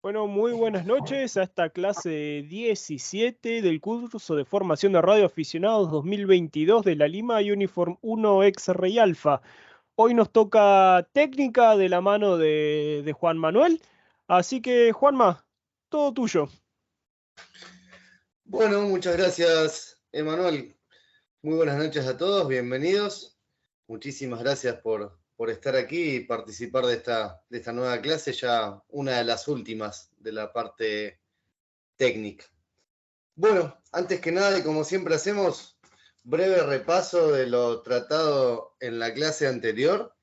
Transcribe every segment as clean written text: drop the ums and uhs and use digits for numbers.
Bueno, muy buenas noches a esta clase 17 del curso de formación de radioaficionados 2022 de la Lima Uniform 1 X-Ray Alpha. Hoy nos toca técnica de la mano de Juan Manuel, así que Juanma, todo tuyo. Bueno, muchas gracias, Emanuel. Muy buenas noches a todos, bienvenidos. Muchísimas gracias por estar aquí y participar de esta nueva clase, ya una de las últimas de la parte técnica. Bueno, antes que nada, y como siempre hacemos, breve repaso de lo tratado en la clase anterior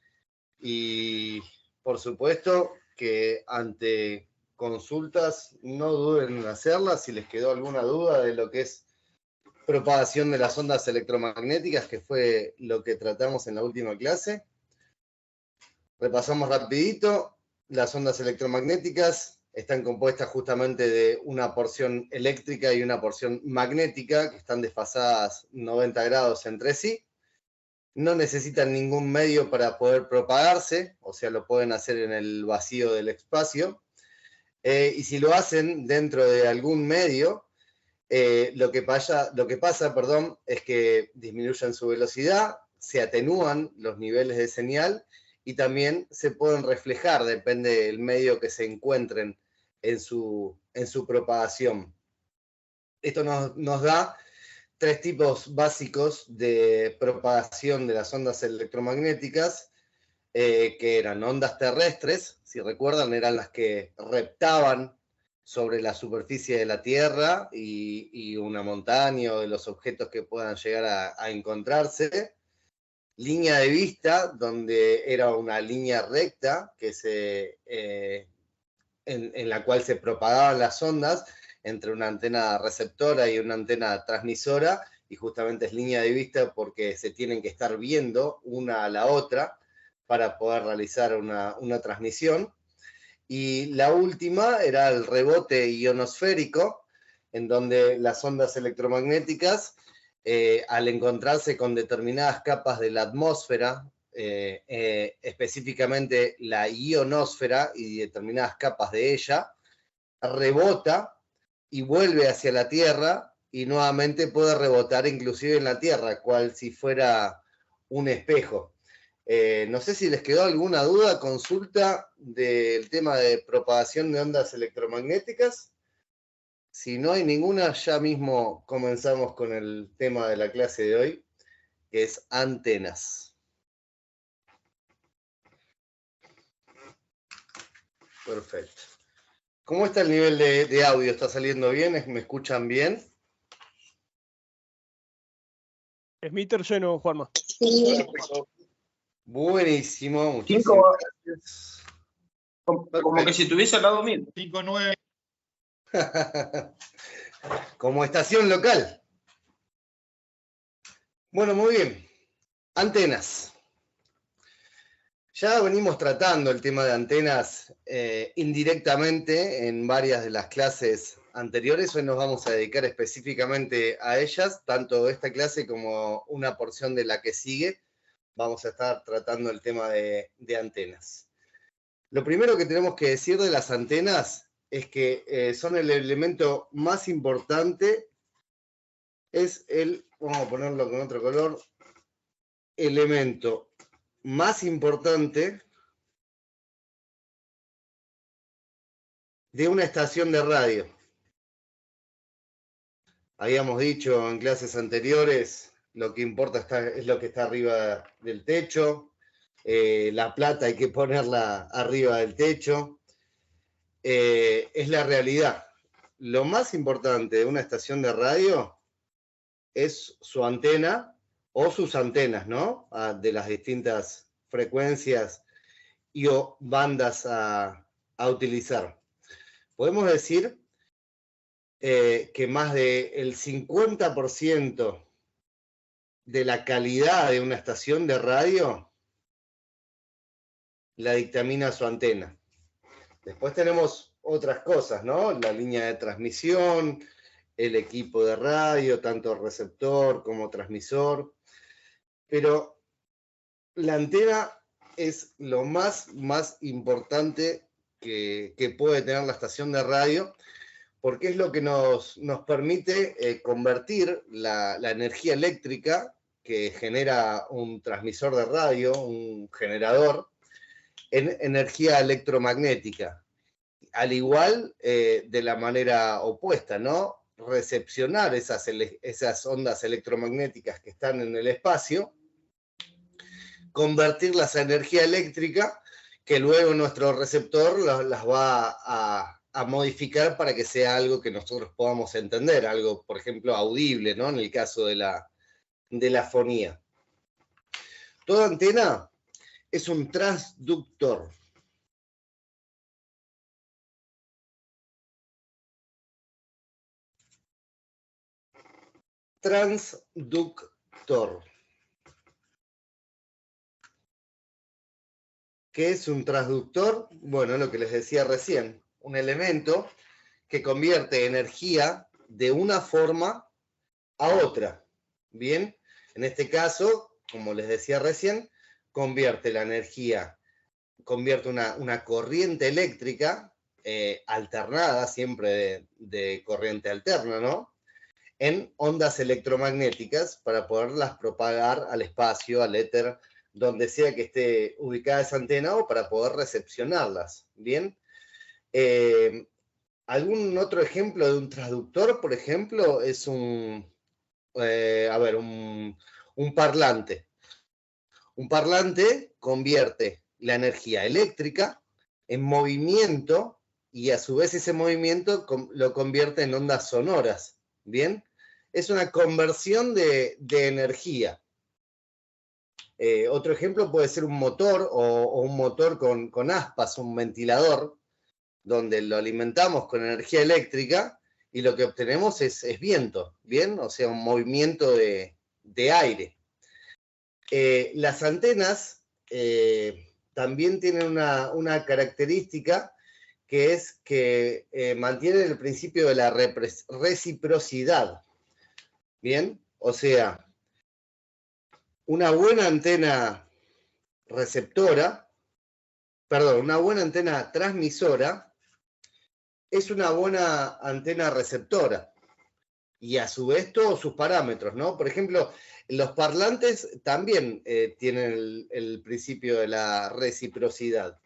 y, por supuesto, que ante consultas no duden en hacerlas si les quedó alguna duda de lo que es propagación de las ondas electromagnéticas, que fue lo que tratamos en la última clase. Repasamos rapidito. Las ondas electromagnéticas están compuestas justamente de una porción eléctrica y una porción magnética, que están desfasadas 90 grados entre sí. No necesitan ningún medio para poder propagarse, o sea, lo pueden hacer en el vacío del espacio. Y si lo hacen dentro de algún medio, lo que pasa, es que disminuyen su velocidad, se atenúan los niveles de señal y también se pueden reflejar, depende del medio que se encuentren en su propagación. Esto nos da tres tipos básicos de propagación de las ondas electromagnéticas, que eran ondas terrestres, si recuerdan, eran las que reptaban sobre la superficie de la Tierra y una montaña o de los objetos que puedan llegar a encontrarse. Línea de vista, donde era una línea recta en la cual se propagaban las ondas entre una antena receptora y una antena transmisora, y justamente es línea de vista porque se tienen que estar viendo una a la otra para poder realizar una transmisión. Y la última era el rebote ionosférico, en donde las ondas electromagnéticas, al encontrarse con determinadas capas de la atmósfera, específicamente la ionosfera y determinadas capas de ella, rebota y vuelve hacia la Tierra y nuevamente puede rebotar inclusive en la Tierra, cual si fuera un espejo. No sé si les quedó alguna duda, consulta del tema de propagación de ondas electromagnéticas. Si no hay ninguna, ya mismo comenzamos con el tema de la clase de hoy, que es antenas. Perfecto. ¿Cómo está el nivel de audio? ¿Está saliendo bien? ¿Me escuchan bien? Smiter lleno, Juanma. Buenísimo, muchísimas gracias. Como que si estuviese al lado mío. 5-9. Como estación local. Bueno, muy bien. Antenas. Ya venimos tratando el tema de antenas indirectamente en varias de las clases anteriores. Hoy nos vamos a dedicar específicamente a ellas, tanto esta clase como una porción de la que sigue. Vamos a estar tratando el tema de antenas. Lo primero que tenemos que decir de las antenas es que son el elemento más importante, vamos a ponerlo con otro color, elemento más importante de una estación de radio. Habíamos dicho en clases anteriores, lo que importa es lo que está arriba del techo, la plata hay que ponerla arriba del techo, es la realidad. Lo más importante de una estación de radio es su antena o sus antenas, ¿no? De las distintas frecuencias y o bandas a utilizar. Podemos decir que más del 50% de la calidad de una estación de radio la dictamina su antena. Después tenemos otras cosas, ¿no? La línea de transmisión, el equipo de radio, tanto receptor como transmisor, pero la antena es lo más importante que puede tener la estación de radio, porque es lo que nos permite convertir la energía eléctrica que genera un transmisor de radio, un generador, en energía electromagnética. Al igual de la manera opuesta, ¿no? Recepcionar esas ondas electromagnéticas que están en el espacio, convertirlas a energía eléctrica, que luego nuestro receptor las va a modificar para que sea algo que nosotros podamos entender, algo, por ejemplo, audible, ¿no? En el caso de la fonía. Toda antena es un transductor. Transductor. ¿Qué es un transductor? Bueno, lo que les decía recién, un elemento que convierte energía de una forma a otra. Bien, en este caso, como les decía recién, convierte la energía, convierte una corriente eléctrica alternada, siempre de corriente alterna, ¿no? En ondas electromagnéticas para poderlas propagar al espacio, al éter, donde sea que esté ubicada esa antena o para poder recepcionarlas, ¿bien? ¿Algún otro ejemplo de un transductor, por ejemplo? Es un parlante. Un parlante convierte la energía eléctrica en movimiento y a su vez ese movimiento lo convierte en ondas sonoras, ¿bien? Es una conversión de energía. Otro ejemplo puede ser un motor o un motor con aspas, un ventilador, donde lo alimentamos con energía eléctrica y lo que obtenemos es viento, ¿bien? O sea, un movimiento de aire. Las antenas también tienen una característica que es que mantienen el principio de la reciprocidad, ¿bien? O sea, una buena antena receptora, perdón, una buena antena transmisora es una buena antena receptora y a su vez todos sus parámetros, ¿no? Por ejemplo, los parlantes también tienen el principio de la reciprocidad.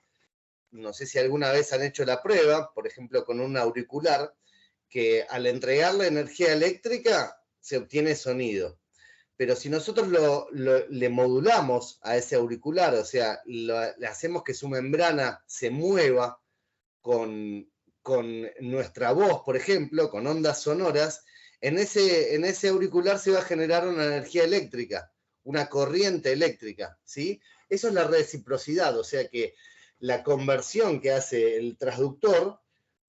No sé si alguna vez han hecho la prueba, por ejemplo, con un auricular, que al entregarle energía eléctrica se obtiene sonido. Pero si nosotros le modulamos a ese auricular, o sea, le hacemos que su membrana se mueva con nuestra voz, por ejemplo, con ondas sonoras, en ese auricular se va a generar una energía eléctrica, una corriente eléctrica, ¿sí? Eso es la reciprocidad, o sea que la conversión que hace el transductor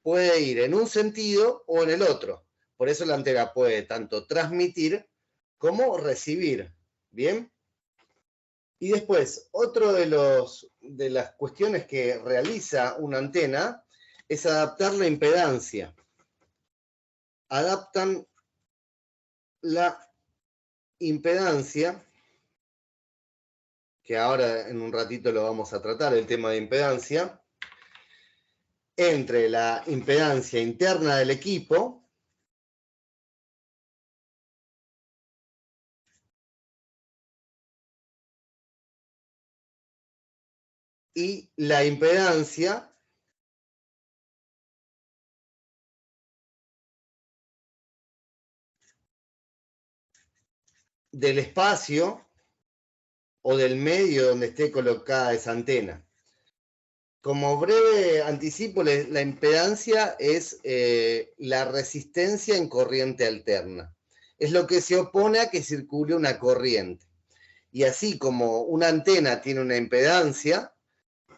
puede ir en un sentido o en el otro. Por eso la antena puede tanto transmitir como recibir, ¿bien? Y después, otro de las cuestiones que realiza una antena es adaptar la impedancia. Adaptan la impedancia, que ahora en un ratito lo vamos a tratar, el tema de impedancia, entre la impedancia interna del equipo y la impedancia del espacio o del medio donde esté colocada esa antena. Como breve anticipo, la impedancia es la resistencia en corriente alterna. Es lo que se opone a que circule una corriente. Y así como una antena tiene una impedancia,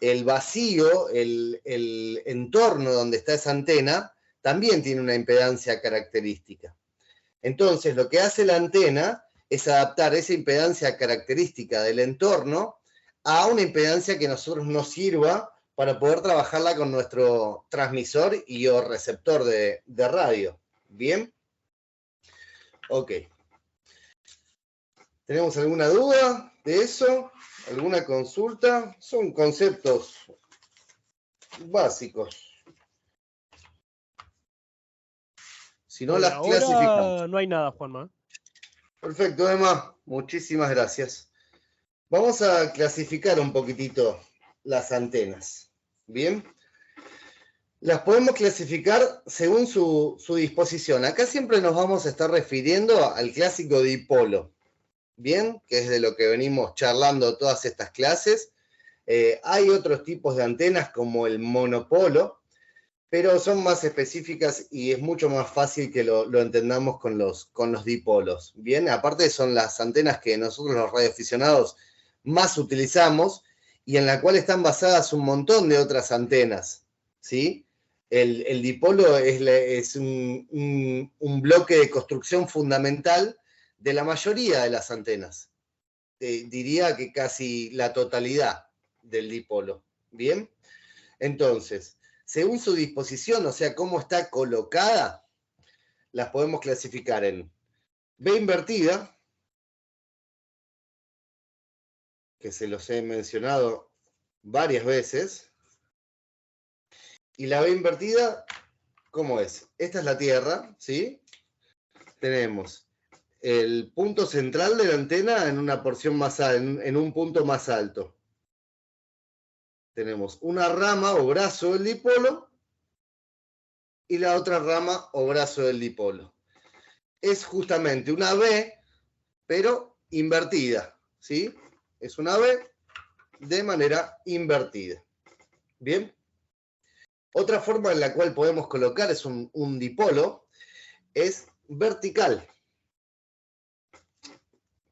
el vacío, el entorno donde está esa antena, también tiene una impedancia característica. Entonces, lo que hace la antena es adaptar esa impedancia característica del entorno a una impedancia que a nosotros nos sirva para poder trabajarla con nuestro transmisor y o receptor de radio. ¿Bien? Ok. ¿Tenemos alguna duda de eso? ¿Alguna consulta? Son conceptos básicos. Si no, Por las ahora clasificamos. no hay nada, Juanma. Perfecto, Emma. Muchísimas gracias. Vamos a clasificar un poquitito las antenas. Bien. Las podemos clasificar según su disposición. Acá siempre nos vamos a estar refiriendo al clásico dipolo. Bien, que es de lo que venimos charlando todas estas clases. Hay otros tipos de antenas como el monopolo, pero son más específicas y es mucho más fácil que lo entendamos con los dipolos. Bien, aparte son las antenas que nosotros los radioaficionados más utilizamos y en la cual están basadas un montón de otras antenas, ¿sí? El dipolo es un bloque de construcción fundamental de la mayoría de las antenas. Diría que casi la totalidad del dipolo. Bien, entonces, según su disposición, o sea, cómo está colocada, las podemos clasificar en B invertida, que se los he mencionado varias veces, y la B invertida, ¿cómo es? Esta es la Tierra, ¿sí? Tenemos el punto central de la antena en una porción más en un punto más alto. Tenemos una rama o brazo del dipolo y la otra rama o brazo del dipolo. Es justamente una B, pero invertida, ¿sí? Es una B de manera invertida. Bien. Otra forma en la cual podemos colocar es un dipolo, es vertical.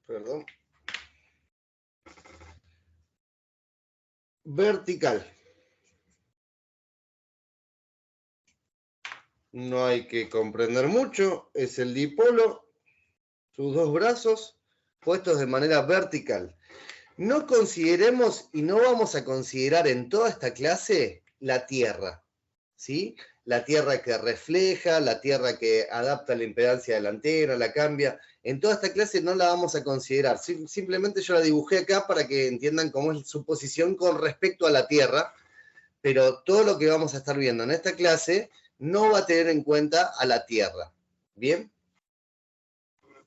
Perdón. Vertical. No hay que comprender mucho, es el dipolo, sus dos brazos puestos de manera vertical. No consideremos y no vamos a considerar en toda esta clase la Tierra, ¿sí? La Tierra que refleja, la Tierra que adapta la impedancia de la antena, la cambia. En toda esta clase no la vamos a considerar. Simplemente yo la dibujé acá para que entiendan cómo es su posición con respecto a la Tierra, pero todo lo que vamos a estar viendo en esta clase no va a tener en cuenta a la Tierra. ¿Bien?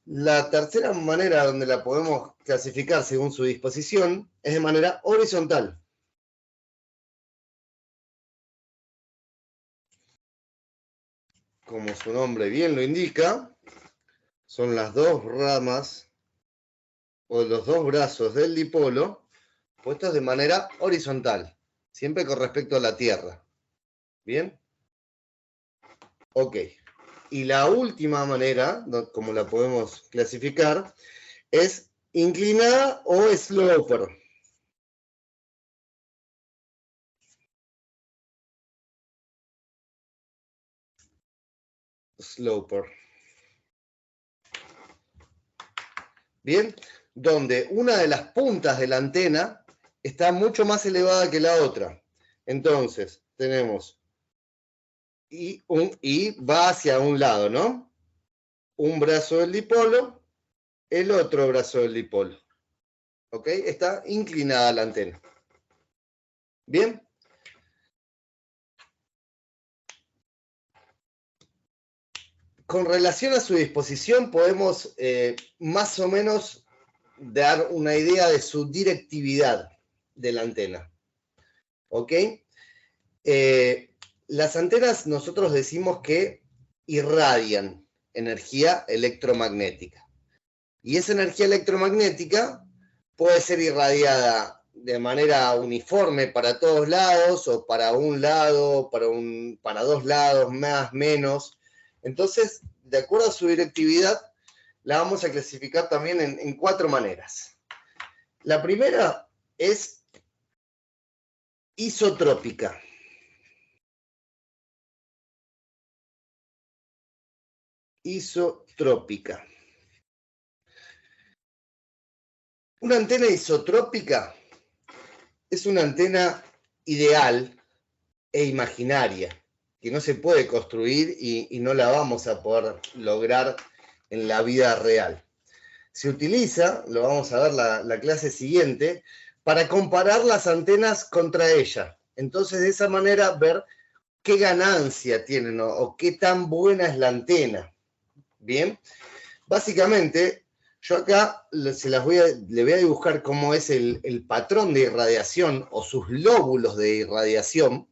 La tercera manera donde la podemos clasificar según su disposición es de manera horizontal. Como su nombre bien lo indica, son las dos ramas o los dos brazos del dipolo puestos de manera horizontal, siempre con respecto a la Tierra. ¿Bien? Ok. Y la última manera, como la podemos clasificar, es inclinada o sloper. Sloper. Bien, donde una de las puntas de la antena está mucho más elevada que la otra. Entonces, tenemos y va hacia un lado, ¿no? Un brazo del dipolo, el otro brazo del dipolo. ¿Ok? Está inclinada la antena. Bien. Con relación a su disposición, podemos más o menos dar una idea de su directividad de la antena. ¿Ok? Las antenas nosotros decimos que irradian energía electromagnética. Y esa energía electromagnética puede ser irradiada de manera uniforme para todos lados, o para un lado, para dos lados, más, menos. Entonces, de acuerdo a su directividad, la vamos a clasificar también en cuatro maneras. La primera es isotrópica. Isotrópica. Una antena isotrópica es una antena ideal e imaginaria, que no se puede construir y no la vamos a poder lograr en la vida real. Se utiliza, lo vamos a ver la clase siguiente, para comparar las antenas contra ella. Entonces, de esa manera, ver qué ganancia tienen o qué tan buena es la antena. Bien, básicamente, yo acá le voy a dibujar cómo es el patrón de irradiación o sus lóbulos de irradiación,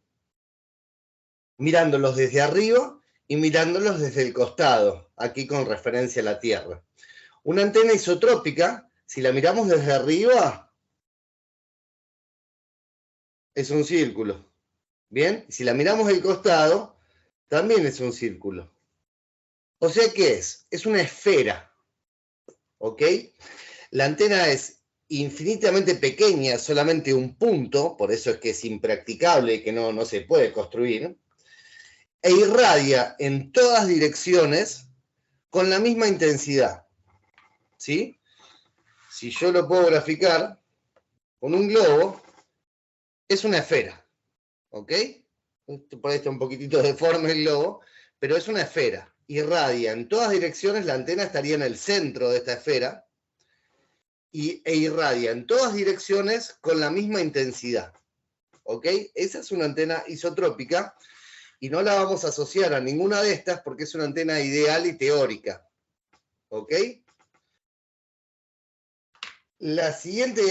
mirándolos desde arriba y mirándolos desde el costado, aquí con referencia a la Tierra. Una antena isotrópica, si la miramos desde arriba, es un círculo. Bien, si la miramos del costado, también es un círculo. O sea, ¿qué es? Es una esfera. ¿Ok? La antena es infinitamente pequeña, solamente un punto, por eso es que es impracticable y que no se puede construir, e irradia en todas direcciones con la misma intensidad. ¿Sí? Si yo lo puedo graficar con un globo, es una esfera. ¿Ok? Por ahí está un poquitito deforme el globo, pero es una esfera. Irradia en todas direcciones, la antena estaría en el centro de esta esfera, e irradia en todas direcciones con la misma intensidad. ¿Ok? Esa es una antena isotrópica y no la vamos a asociar a ninguna de estas porque es una antena ideal y teórica. ¿Ok? El siguiente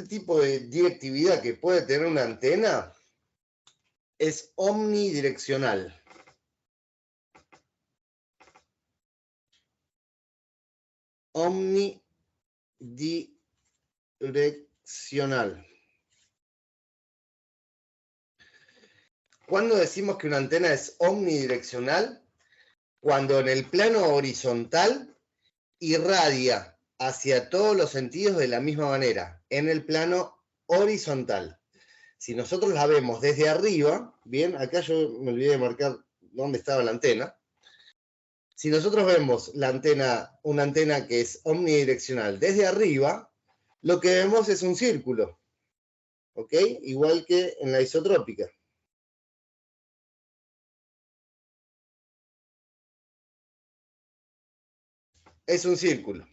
tipo de directividad que puede tener una antena es omnidireccional. Omnidireccional. ¿Cuándo decimos que una antena es omnidireccional? Cuando en el plano horizontal irradia hacia todos los sentidos de la misma manera, en el plano horizontal. Si nosotros la vemos desde arriba, bien, acá yo me olvidé de marcar dónde estaba la antena. Si nosotros vemos la antena, una antena que es omnidireccional desde arriba, lo que vemos es un círculo, ¿ok? Igual que en la isotrópica. Es un círculo.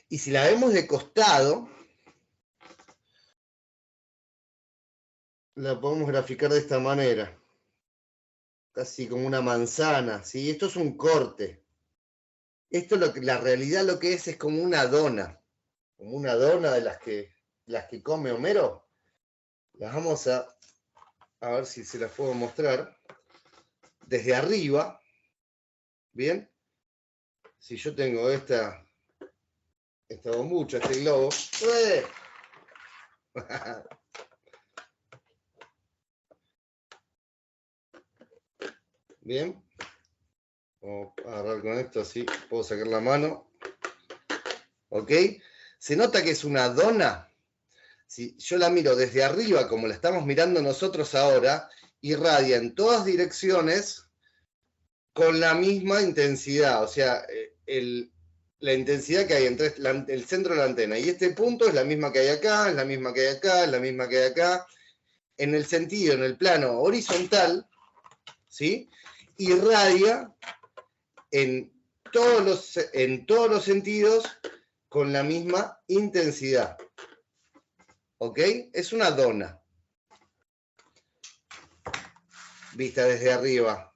Y si la vemos de costado, la podemos graficar de esta manera. Casi como una manzana, ¿sí? Esto es un corte. Esto la realidad lo que es como una dona. Como una dona de las que come Homero. Las vamos a ver si se las puedo mostrar. Desde arriba, ¿bien? Si yo tengo esta bombucha, este globo. Bien. Vamos a agarrar con esto, así puedo sacar la mano. ¿Ok? ¿Se nota que es una dona? Si yo la miro desde arriba, como la estamos mirando nosotros ahora, irradia en todas direcciones con la misma intensidad. O sea, la intensidad que hay entre el centro de la antena y este punto es la misma que hay acá, es la misma que hay acá, es la misma que hay acá. En el sentido, en el plano horizontal, ¿sí? Irradia en todos los sentidos con la misma intensidad. ¿Ok? Es una dona. Vista desde arriba,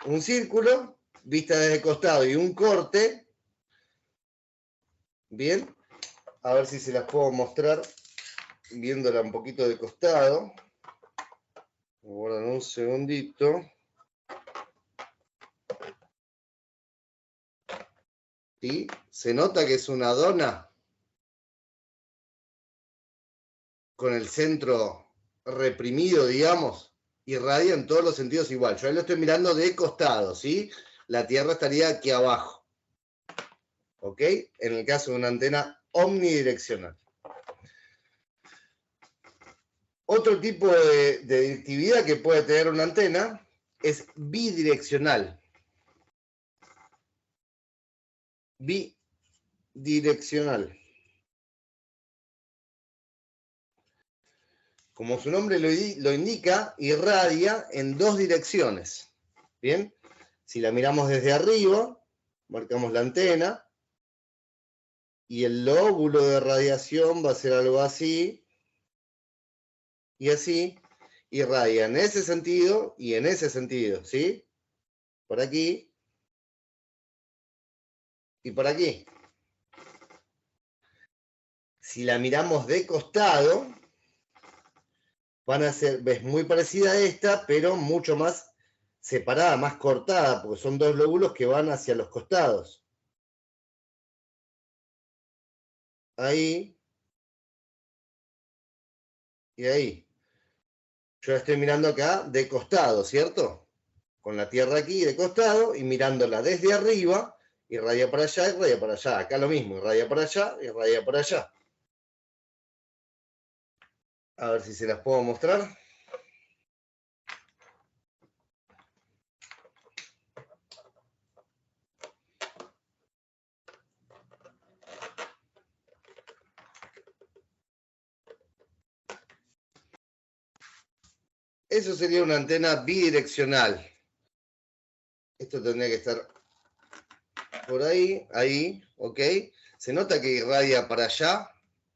un círculo. Vista desde el costado y un corte. Bien. A ver si se las puedo mostrar viéndola un poquito de costado. Guardan un segundito. ¿Sí? ¿Se nota que es una dona? Con el centro reprimido, digamos, irradia en todos los sentidos igual. Yo ahí lo estoy mirando de costado, ¿sí? La Tierra estaría aquí abajo. ¿Ok? En el caso de una antena omnidireccional. Otro tipo de directividad que puede tener una antena es bidireccional. Bidireccional. Como su nombre lo indica, irradia en dos direcciones. ¿Bien? Si la miramos desde arriba, marcamos la antena, y el lóbulo de radiación va a ser algo así, y así, irradia en ese sentido y en ese sentido, ¿sí? Por aquí y por aquí. Si la miramos de costado, van a ser, ves, muy parecida a esta, pero mucho más separada, más cortada, porque son dos lóbulos que van hacia los costados. Ahí y ahí. Yo la estoy mirando acá de costado, ¿cierto? Con la Tierra aquí de costado y mirándola desde arriba, irradia para allá, irradia para allá. Acá lo mismo, irradia para allá, irradia para allá. A ver si se las puedo mostrar. Eso sería una antena bidireccional. Esto tendría que estar por ahí, ahí, ¿ok? Se nota que irradia para allá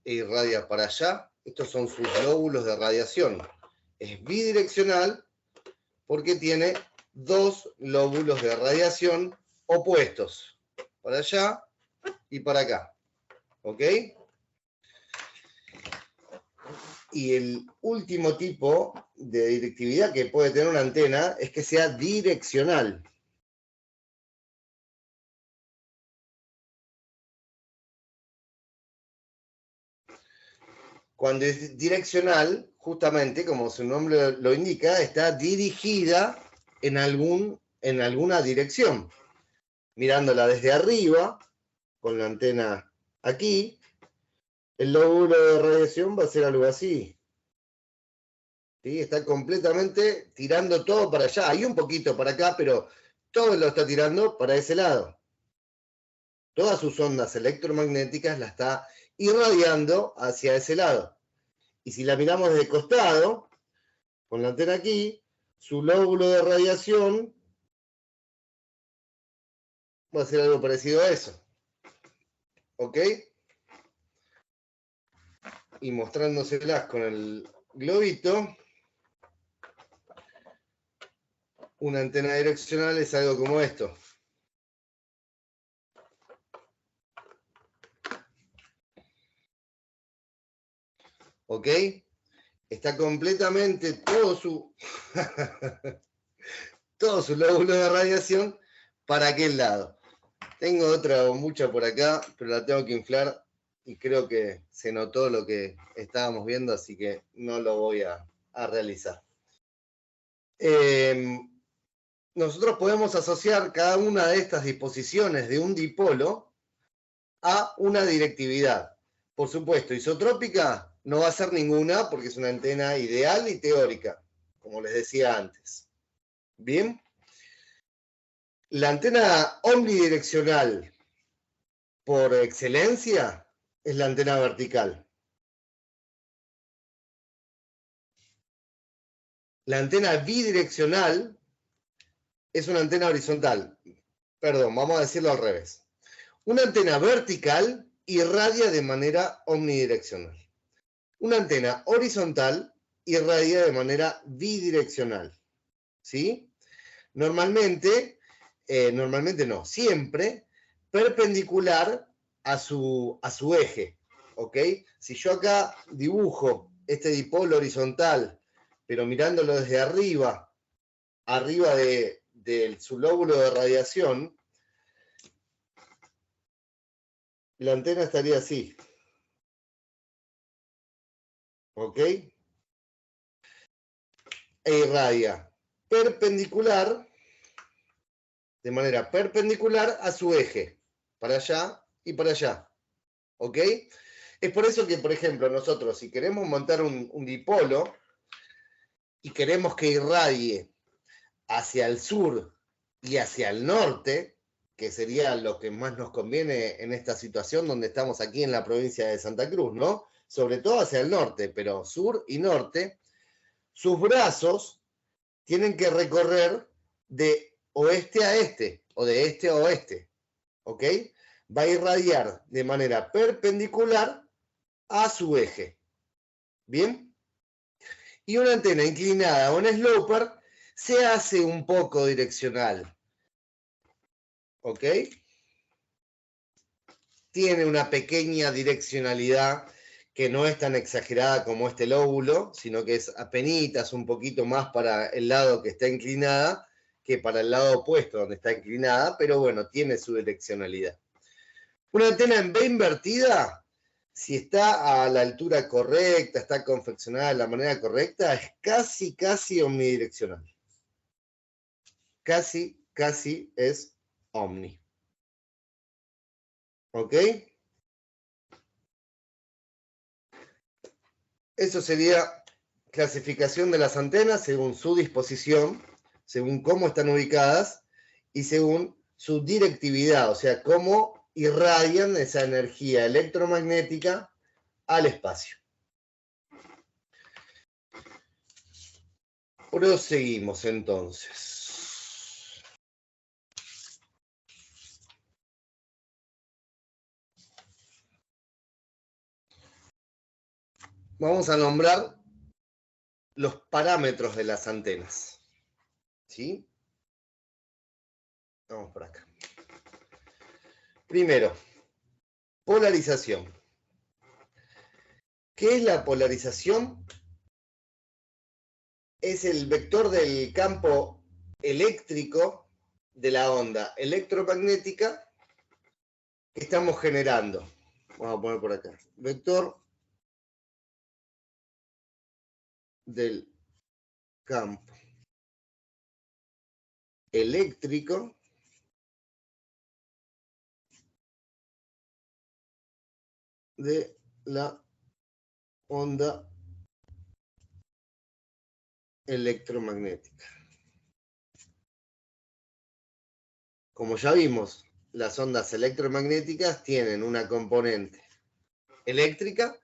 e irradia para allá. Estos son sus lóbulos de radiación. Es bidireccional porque tiene dos lóbulos de radiación opuestos, para allá y para acá, ¿ok? Y el último tipo de directividad que puede tener una antena es que sea direccional. Cuando es direccional, justamente, como su nombre lo indica, está dirigida en alguna dirección. Mirándola desde arriba, con la antena aquí, el lóbulo de radiación va a ser algo así. ¿Sí? Está completamente tirando todo para allá. Hay un poquito para acá, pero todo lo está tirando para ese lado. Todas sus ondas electromagnéticas la está irradiando hacia ese lado. Y si la miramos de costado, con la antena aquí, su lóbulo de radiación va a ser algo parecido a eso. ¿Ok? Y mostrándoselas con el globito, una antena direccional es algo como esto. ¿Ok? Está completamente todo su lóbulo de radiación para aquel lado. Tengo otra mucha por acá, pero la tengo que inflar y creo que se notó lo que estábamos viendo, así que no lo voy a realizar. Nosotros podemos asociar cada una de estas disposiciones de un dipolo a una directividad. Por supuesto, isotrópica no va a ser ninguna porque es una antena ideal y teórica, como les decía antes. Bien. La antena omnidireccional por excelencia es la antena vertical. La antena bidireccional es una antena horizontal. Perdón, vamos a decirlo al revés. Una antena vertical irradia de manera omnidireccional. Una antena horizontal irradia de manera bidireccional. ¿Sí? Normalmente no, siempre perpendicular a su eje. ¿Ok? Si yo acá dibujo este dipolo horizontal, pero mirándolo desde arriba de su lóbulo de radiación, la antena estaría así. ¿Ok? E irradia perpendicular, de manera perpendicular a su eje, para allá y para allá. ¿Ok? Es por eso que, por ejemplo, nosotros, si queremos montar un dipolo y queremos que irradie hacia el sur y hacia el norte, que sería lo que más nos conviene en esta situación donde estamos aquí en la provincia de Santa Cruz, ¿no? Sobre todo hacia el norte, pero sur y norte, sus brazos tienen que recorrer de oeste a este, o de este a oeste, ¿ok? Va a irradiar de manera perpendicular a su eje. ¿Bien? Y una antena inclinada o en sloper se hace un poco direccional. ¿Ok? Tiene una pequeña direccionalidad que no es tan exagerada como este lóbulo, sino que es apenitas un poquito más para el lado que está inclinada que para el lado opuesto donde está inclinada, pero bueno, tiene su direccionalidad. Una antena en B invertida, si está a la altura correcta, está confeccionada de la manera correcta, es casi omnidireccional. Casi es omni. ¿Ok? Eso sería clasificación de las antenas según su disposición, según cómo están ubicadas y según su directividad, o sea, cómo irradian esa energía electromagnética al espacio. Proseguimos entonces. Vamos a nombrar los parámetros de las antenas. ¿Sí? Vamos por acá. Primero, polarización. ¿Qué es la polarización? Es el vector del campo eléctrico de la onda electromagnética que estamos generando. Vamos a poner por acá. Vector del campo eléctrico de la onda electromagnética. Como ya vimos, las ondas electromagnéticas tienen una componente eléctrica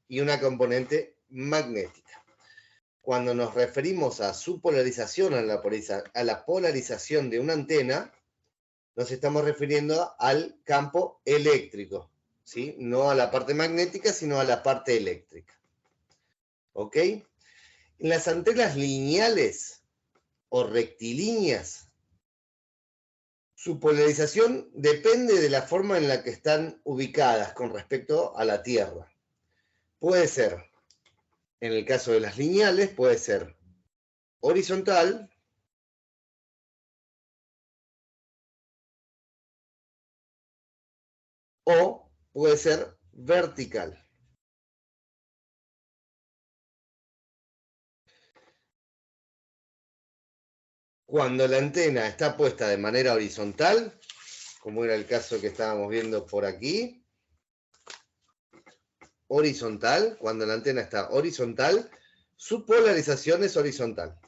y una componente magnética. Cuando nos referimos a su polarización, a la polarización de una antena, nos estamos refiriendo al campo eléctrico, ¿sí? No a la parte magnética, sino a la parte eléctrica. ¿Ok? En las antenas lineales o rectilíneas, su polarización depende de la forma en la que están ubicadas con respecto a la Tierra. Puede ser, en el caso de las lineales, puede ser horizontal o puede ser vertical. Cuando la antena está puesta de manera horizontal, como era el caso que estábamos viendo por aquí, horizontal, cuando la antena está horizontal, su polarización es horizontal.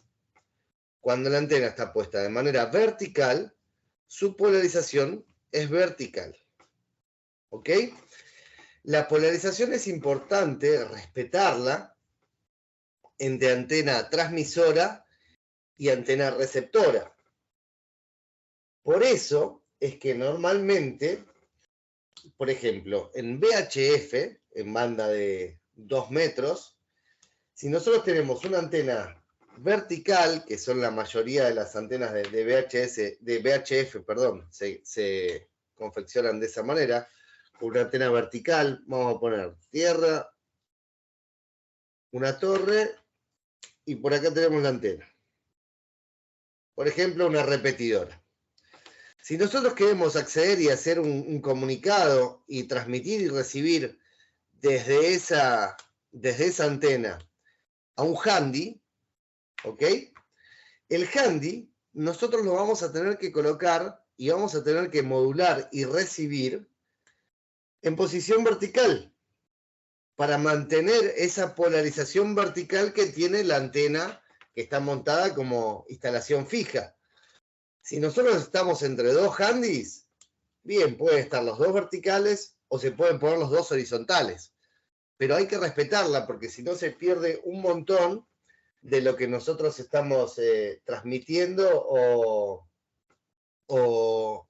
Cuando la antena está puesta de manera vertical, su polarización es vertical. ¿Ok? La polarización es importante respetarla entre antena transmisora y antena receptora. Por eso es que normalmente, por ejemplo, en VHF, en banda de 2 metros, si nosotros tenemos una antena vertical, que son la mayoría de las antenas de VHF, se confeccionan de esa manera, una antena vertical, vamos a poner tierra, una torre, y por acá tenemos la antena. Por ejemplo, una repetidora. Si nosotros queremos acceder y hacer un comunicado y transmitir y recibir desde esa antena a un handy, ¿ok? El handy nosotros lo vamos a tener que colocar y vamos a tener que modular y recibir en posición vertical para mantener esa polarización vertical que tiene la antena que está montada como instalación fija. Si nosotros estamos entre dos handys, bien, pueden estar los dos verticales o se pueden poner los dos horizontales. Pero hay que respetarla porque si no se pierde un montón de lo que nosotros estamos transmitiendo o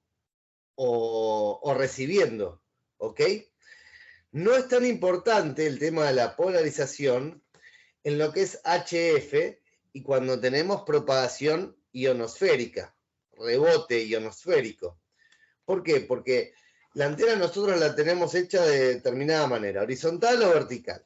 recibiendo. ¿Ok? No es tan importante el tema de la polarización en lo que es HF y cuando tenemos propagación ionosférica, rebote ionosférico. ¿Por qué? Porque la antena nosotros la tenemos hecha de determinada manera, horizontal o vertical.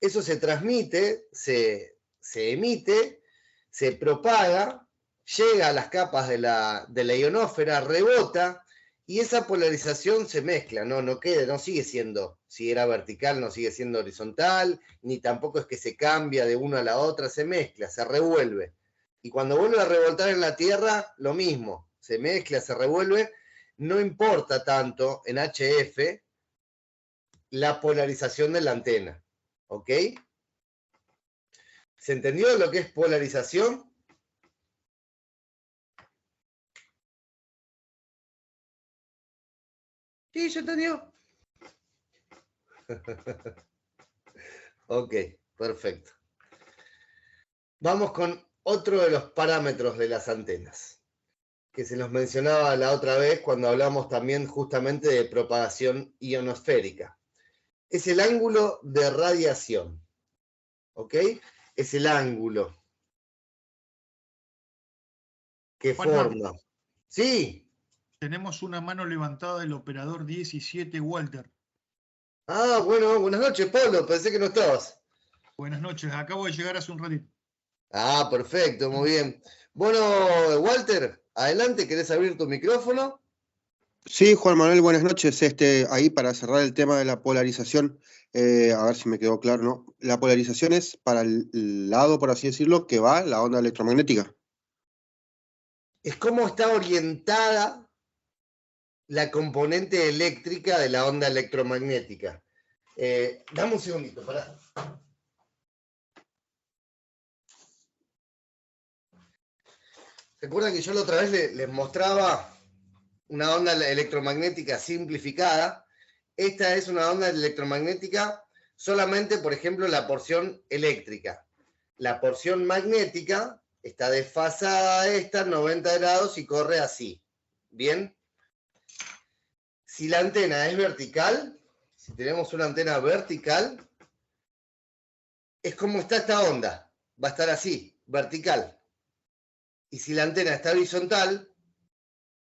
Eso se transmite, se emite, se propaga, llega a las capas de la ionosfera, rebota, y esa polarización se mezcla, no queda, no sigue siendo, si era vertical no sigue siendo horizontal, ni tampoco es que se cambia de una a la otra, se mezcla, se revuelve. Y cuando vuelve a revoltar en la Tierra, lo mismo, se mezcla, se revuelve, no importa tanto en HF la polarización de la antena, ¿ok? ¿Se entendió lo que es polarización? Sí, ¿se entendió? Ok, perfecto. Vamos con otro de los parámetros de las antenas, que se los mencionaba la otra vez cuando hablamos también justamente de propagación ionosférica. Es el ángulo de radiación, ¿ok? Es el ángulo que forma. Sí. Tenemos una mano levantada del operador 17, Walter. Ah, bueno, buenas noches, Pablo. Pensé que no estabas. Buenas noches, acabo de llegar hace un ratito. Ah, perfecto, muy bien. Bueno, Walter, adelante, ¿querés abrir tu micrófono? Sí, Juan Manuel, buenas noches. Ahí para cerrar el tema de la polarización, a ver si me quedó claro, ¿no? La polarización es para el lado, por así decirlo, que va la onda electromagnética. Es cómo está orientada la componente eléctrica de la onda electromagnética. Dame un segundito, pará. ¿Recuerdan que yo la otra vez les mostraba una onda electromagnética simplificada? Esta es una onda electromagnética solamente, por ejemplo, la porción eléctrica. La porción magnética está desfasada a esta 90 grados y corre así. ¿Bien? Si la antena es vertical, si tenemos una antena vertical, es como está esta onda. Va a estar así, vertical. Y si la antena está horizontal,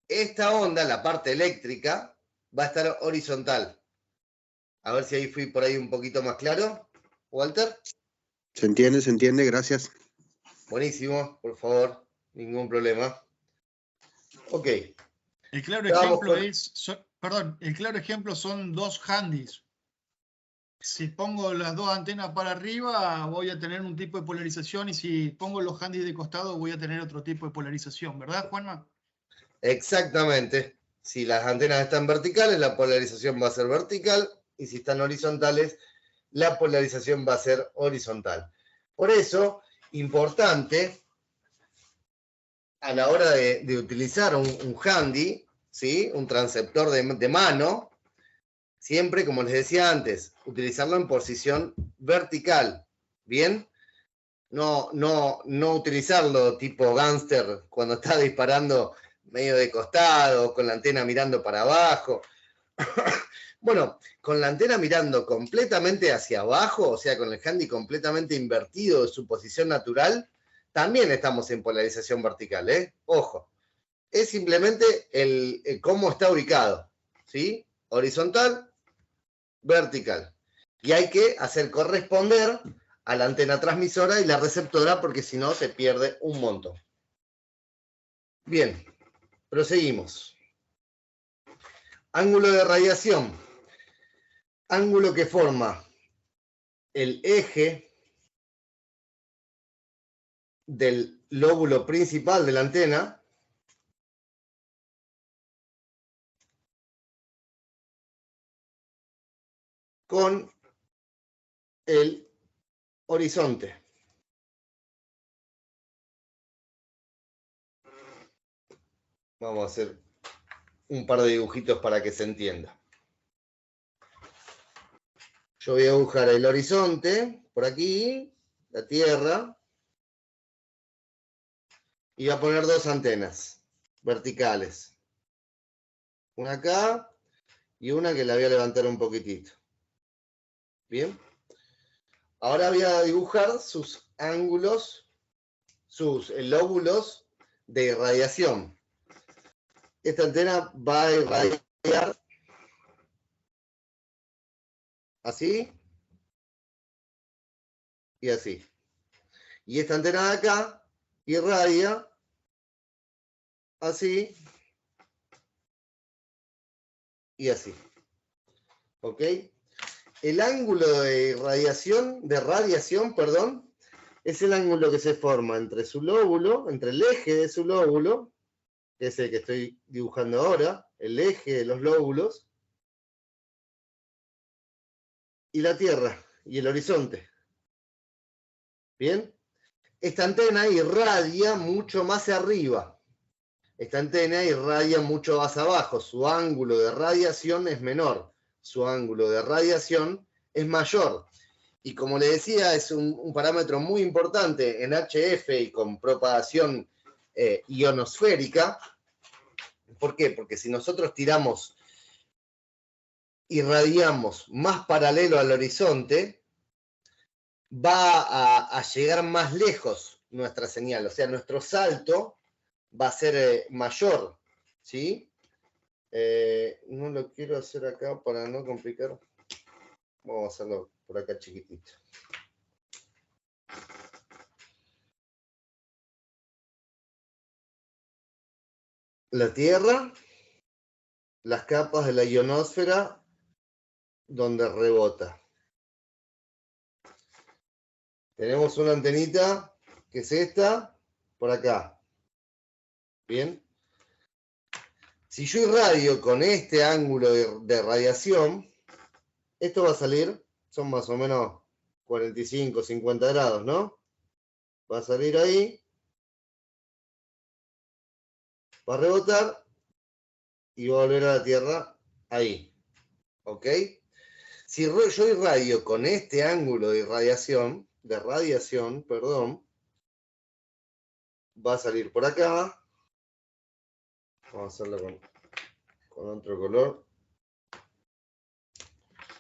esta onda, la parte eléctrica, va a estar horizontal. A ver si ahí fui por ahí un poquito más claro, Walter. Se entiende, gracias. Buenísimo, por favor, ningún problema. Ok. El claro ejemplo el claro ejemplo son dos handys. Si pongo las dos antenas para arriba, voy a tener un tipo de polarización, y si pongo los handys de costado, voy a tener otro tipo de polarización, ¿verdad, Juanma? Exactamente. Si las antenas están verticales, la polarización va a ser vertical, y si están horizontales, la polarización va a ser horizontal. Por eso, importante, a la hora de utilizar un handy, ¿sí? Un transceptor de mano, siempre, como les decía antes, utilizarlo en posición vertical, ¿bien? No utilizarlo tipo gángster cuando está disparando medio de costado, con la antena mirando para abajo. Bueno, con la antena mirando completamente hacia abajo, o sea, con el handy completamente invertido de su posición natural, también estamos en polarización vertical, ¿eh? Ojo. Es simplemente el cómo está ubicado, ¿sí? Horizontal, vertical. Y hay que hacer corresponder a la antena transmisora y la receptora, porque si no se pierde un montón. Bien, proseguimos. Ángulo de radiación. Ángulo que forma el eje del lóbulo principal de la antena con el horizonte. Vamos a hacer un par de dibujitos para que se entienda. Yo voy a dibujar el horizonte, por aquí, la Tierra, y voy a poner dos antenas verticales. Una acá y una que la voy a levantar un poquitito. ¿Bien? Ahora voy a dibujar sus ángulos, sus lóbulos de irradiación. Esta antena va a irradiar así y así. Y esta antena de acá irradia así y así. ¿Ok? El ángulo de radiación, perdón, es el ángulo que se forma entre su lóbulo, entre el eje de su lóbulo, que es el que estoy dibujando ahora, el eje de los lóbulos, y la Tierra, y el horizonte. ¿Bien? Esta antena irradia mucho más arriba. Esta antena irradia mucho más abajo. Su ángulo de radiación es menor. Su ángulo de radiación es mayor. Y como le decía, es un parámetro muy importante en HF y con propagación ionosférica. ¿Por qué? Porque si nosotros irradiamos más paralelo al horizonte, va a llegar más lejos nuestra señal. O sea, nuestro salto va a ser mayor, ¿sí? No lo quiero hacer acá para no complicar. Vamos a hacerlo por acá chiquitito. La Tierra, las capas de la ionosfera donde rebota. Tenemos una antenita, que es esta, por acá. ¿Bien? Si yo irradio con este ángulo de radiación, esto va a salir, son más o menos 45, 50 grados, ¿no? Va a salir ahí, va a rebotar y va a volver a la Tierra ahí. ¿Ok? Si yo irradio con este ángulo de radiación, perdón, va a salir por acá. Vamos a hacerlo con otro color.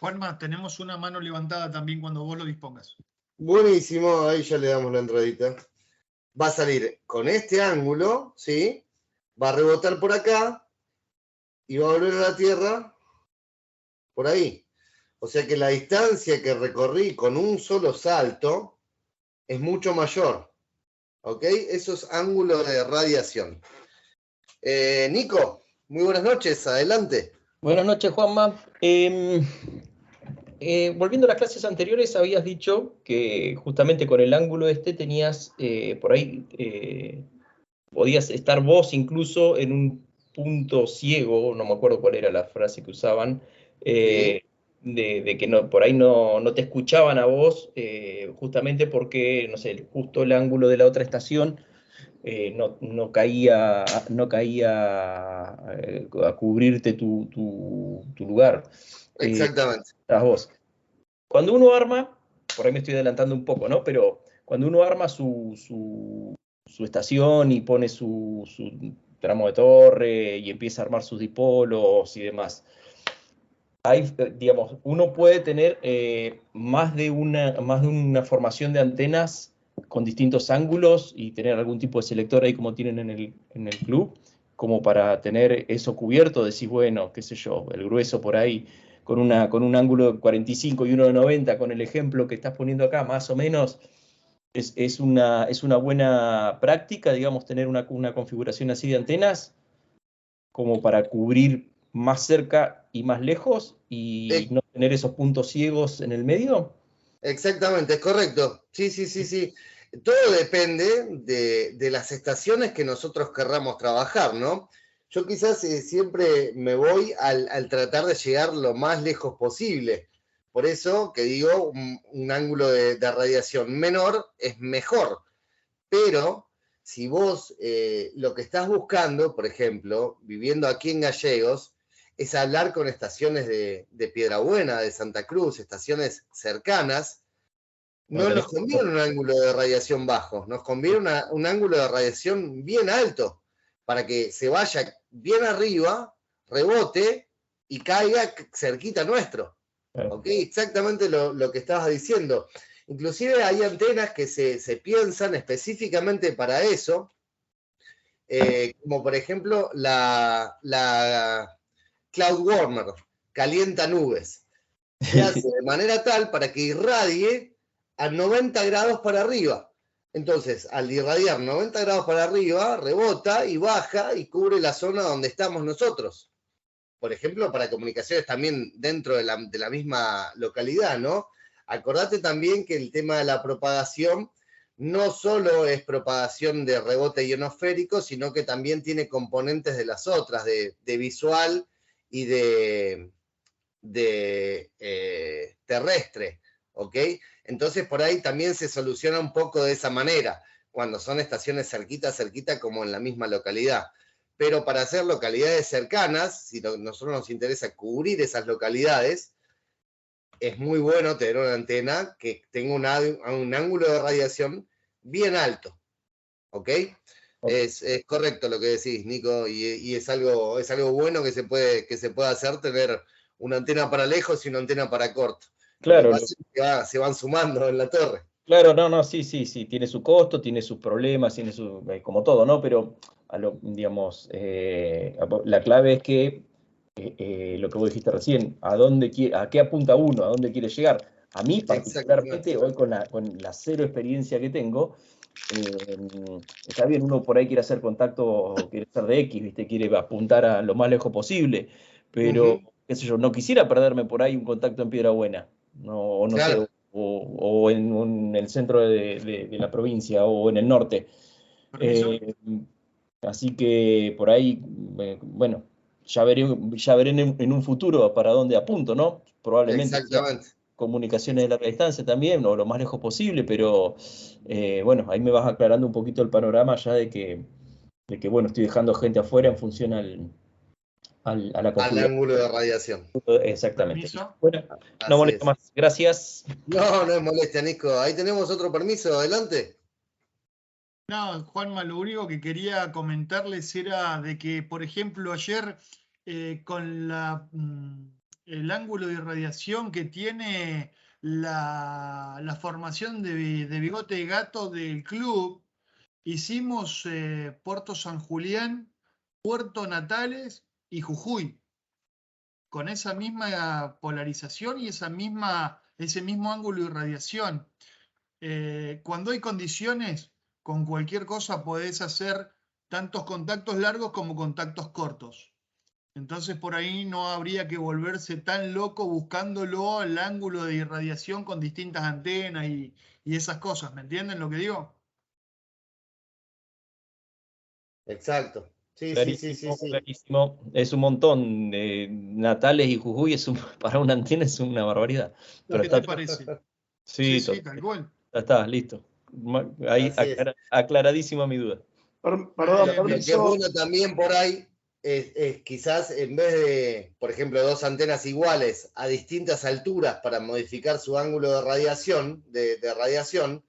Juanma, tenemos una mano levantada también cuando vos lo dispongas. Buenísimo, ahí ya le damos la entradita. Va a salir con este ángulo, ¿sí? Va a rebotar por acá y va a volver a la Tierra por ahí. O sea que la distancia que recorrí con un solo salto es mucho mayor. ¿Ok? Eso es ángulo de radiación. Nico, muy buenas noches, adelante. Buenas noches, Juanma. Volviendo a las clases anteriores, habías dicho que justamente con el ángulo tenías, por ahí, podías estar vos incluso en un punto ciego, no me acuerdo cuál era la frase que usaban, Sí. de que no, por ahí no te escuchaban a vos, justamente porque, no sé, justo el ángulo de la otra estación no caía a cubrirte tu lugar. Exactamente. Vos. Cuando uno arma, por ahí me estoy adelantando un poco, ¿no? Pero cuando uno arma su estación y pone su tramo de torre y empieza a armar sus dipolos y demás, hay, digamos, uno puede tener más de una formación de antenas con distintos ángulos y tener algún tipo de selector ahí como tienen en el club, como para tener eso cubierto, decís, bueno, qué sé yo, el grueso por ahí con un ángulo de 45 y uno de 90, con el ejemplo que estás poniendo acá, más o menos, es una buena práctica, digamos, tener una configuración así de antenas, como para cubrir más cerca y más lejos y no tener esos puntos ciegos en el medio. Exactamente, es correcto. Sí. Todo depende de las estaciones que nosotros querramos trabajar, ¿no? Yo quizás siempre me voy al tratar de llegar lo más lejos posible. Por eso que digo, un ángulo de radiación menor es mejor. Pero si vos lo que estás buscando, por ejemplo, viviendo aquí en Gallegos, es hablar con estaciones de Piedrabuena, de Santa Cruz, estaciones cercanas, no nos conviene un ángulo de radiación bajo, nos conviene un ángulo de radiación bien alto, para que se vaya bien arriba, rebote y caiga cerquita nuestro. ¿Ok? Exactamente lo que estabas diciendo. Inclusive hay antenas que se piensan específicamente para eso, como por ejemplo la Cloud Warmer, calienta nubes. Se hace de manera tal para que irradie a 90 grados para arriba. Entonces, al irradiar 90 grados para arriba, rebota y baja y cubre la zona donde estamos nosotros. Por ejemplo, para comunicaciones también dentro de la misma localidad, ¿no? Acordate también que el tema de la propagación no solo es propagación de rebote ionosférico, sino que también tiene componentes de las otras, de visual y de terrestre, ¿ok? Entonces por ahí también se soluciona un poco de esa manera, cuando son estaciones cerquita como en la misma localidad. Pero para hacer localidades cercanas, si nosotros nos interesa cubrir esas localidades, es muy bueno tener una antena que tenga un ángulo de radiación bien alto, ¿ok? Es correcto lo que decís, Nico, y es algo bueno que se puede hacer, tener una antena para lejos y una antena para corto. Claro. Lo que pasa es que se van sumando en la torre. Claro, no, sí, tiene su costo, tiene sus problemas, tiene como todo, ¿no? Pero, digamos, la clave es que, lo que vos dijiste recién, ¿a qué apunta uno? ¿A dónde quiere llegar? A mí, particularmente, hoy con la cero experiencia que tengo, está bien, uno por ahí quiere hacer contacto, quiere ser de X, ¿viste? Quiere apuntar a lo más lejos posible, pero, qué sé yo, no quisiera perderme por ahí un contacto en Piedrabuena, no Claro. sé, o en el centro de la provincia, o en el norte. Así que por ahí, bueno, ya veré en un futuro para dónde apunto, ¿no? Probablemente comunicaciones de larga distancia también, o lo más lejos posible, pero bueno, ahí me vas aclarando un poquito el panorama ya de que bueno, estoy dejando gente afuera en función a la al ángulo de radiación. Exactamente. ¿Permiso? Bueno, no molesto más. Gracias. No es molestia, Nico. Ahí tenemos otro permiso, adelante. No, Juanma, lo único que quería comentarles era de que, por ejemplo, ayer con el ángulo de irradiación que tiene la formación de bigote de gato del club, hicimos Puerto San Julián, Puerto Natales y Jujuy, con esa misma polarización y ese mismo ángulo de irradiación. Cuando hay condiciones, con cualquier cosa podés hacer tantos contactos largos como contactos cortos. Entonces por ahí no habría que volverse tan loco buscándolo al ángulo de irradiación con distintas antenas y esas cosas. ¿Me entienden lo que digo? Exacto. Sí. Clarísimo. Es un montón. Natales y Jujuy para una antena es una barbaridad. Pero ¿Qué te parece? Sí, tal cual. Ya está, listo. Ahí aclaradísima mi duda. Perdón, lo que es bueno también por ahí es quizás en vez de, por ejemplo, dos antenas iguales a distintas alturas para modificar su ángulo de radiación,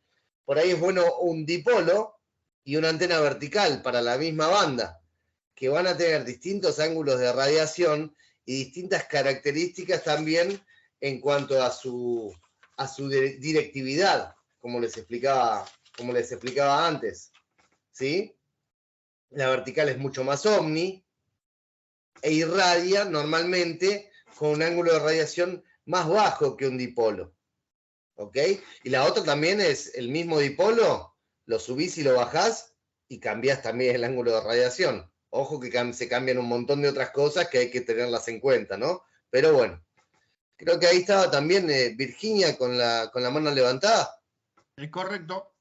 por ahí es bueno un dipolo y una antena vertical para la misma banda, que van a tener distintos ángulos de radiación y distintas características también en cuanto a su directividad, como les explicaba antes, ¿sí? La vertical es mucho más omni e irradia normalmente con un ángulo de radiación más bajo que un dipolo, ¿ok? Y la otra también es el mismo dipolo, lo subís y lo bajás y cambiás también el ángulo de radiación. Ojo que se cambian un montón de otras cosas que hay que tenerlas en cuenta, ¿no? Pero bueno, creo que ahí estaba también Virginia con la mano levantada. Es correcto.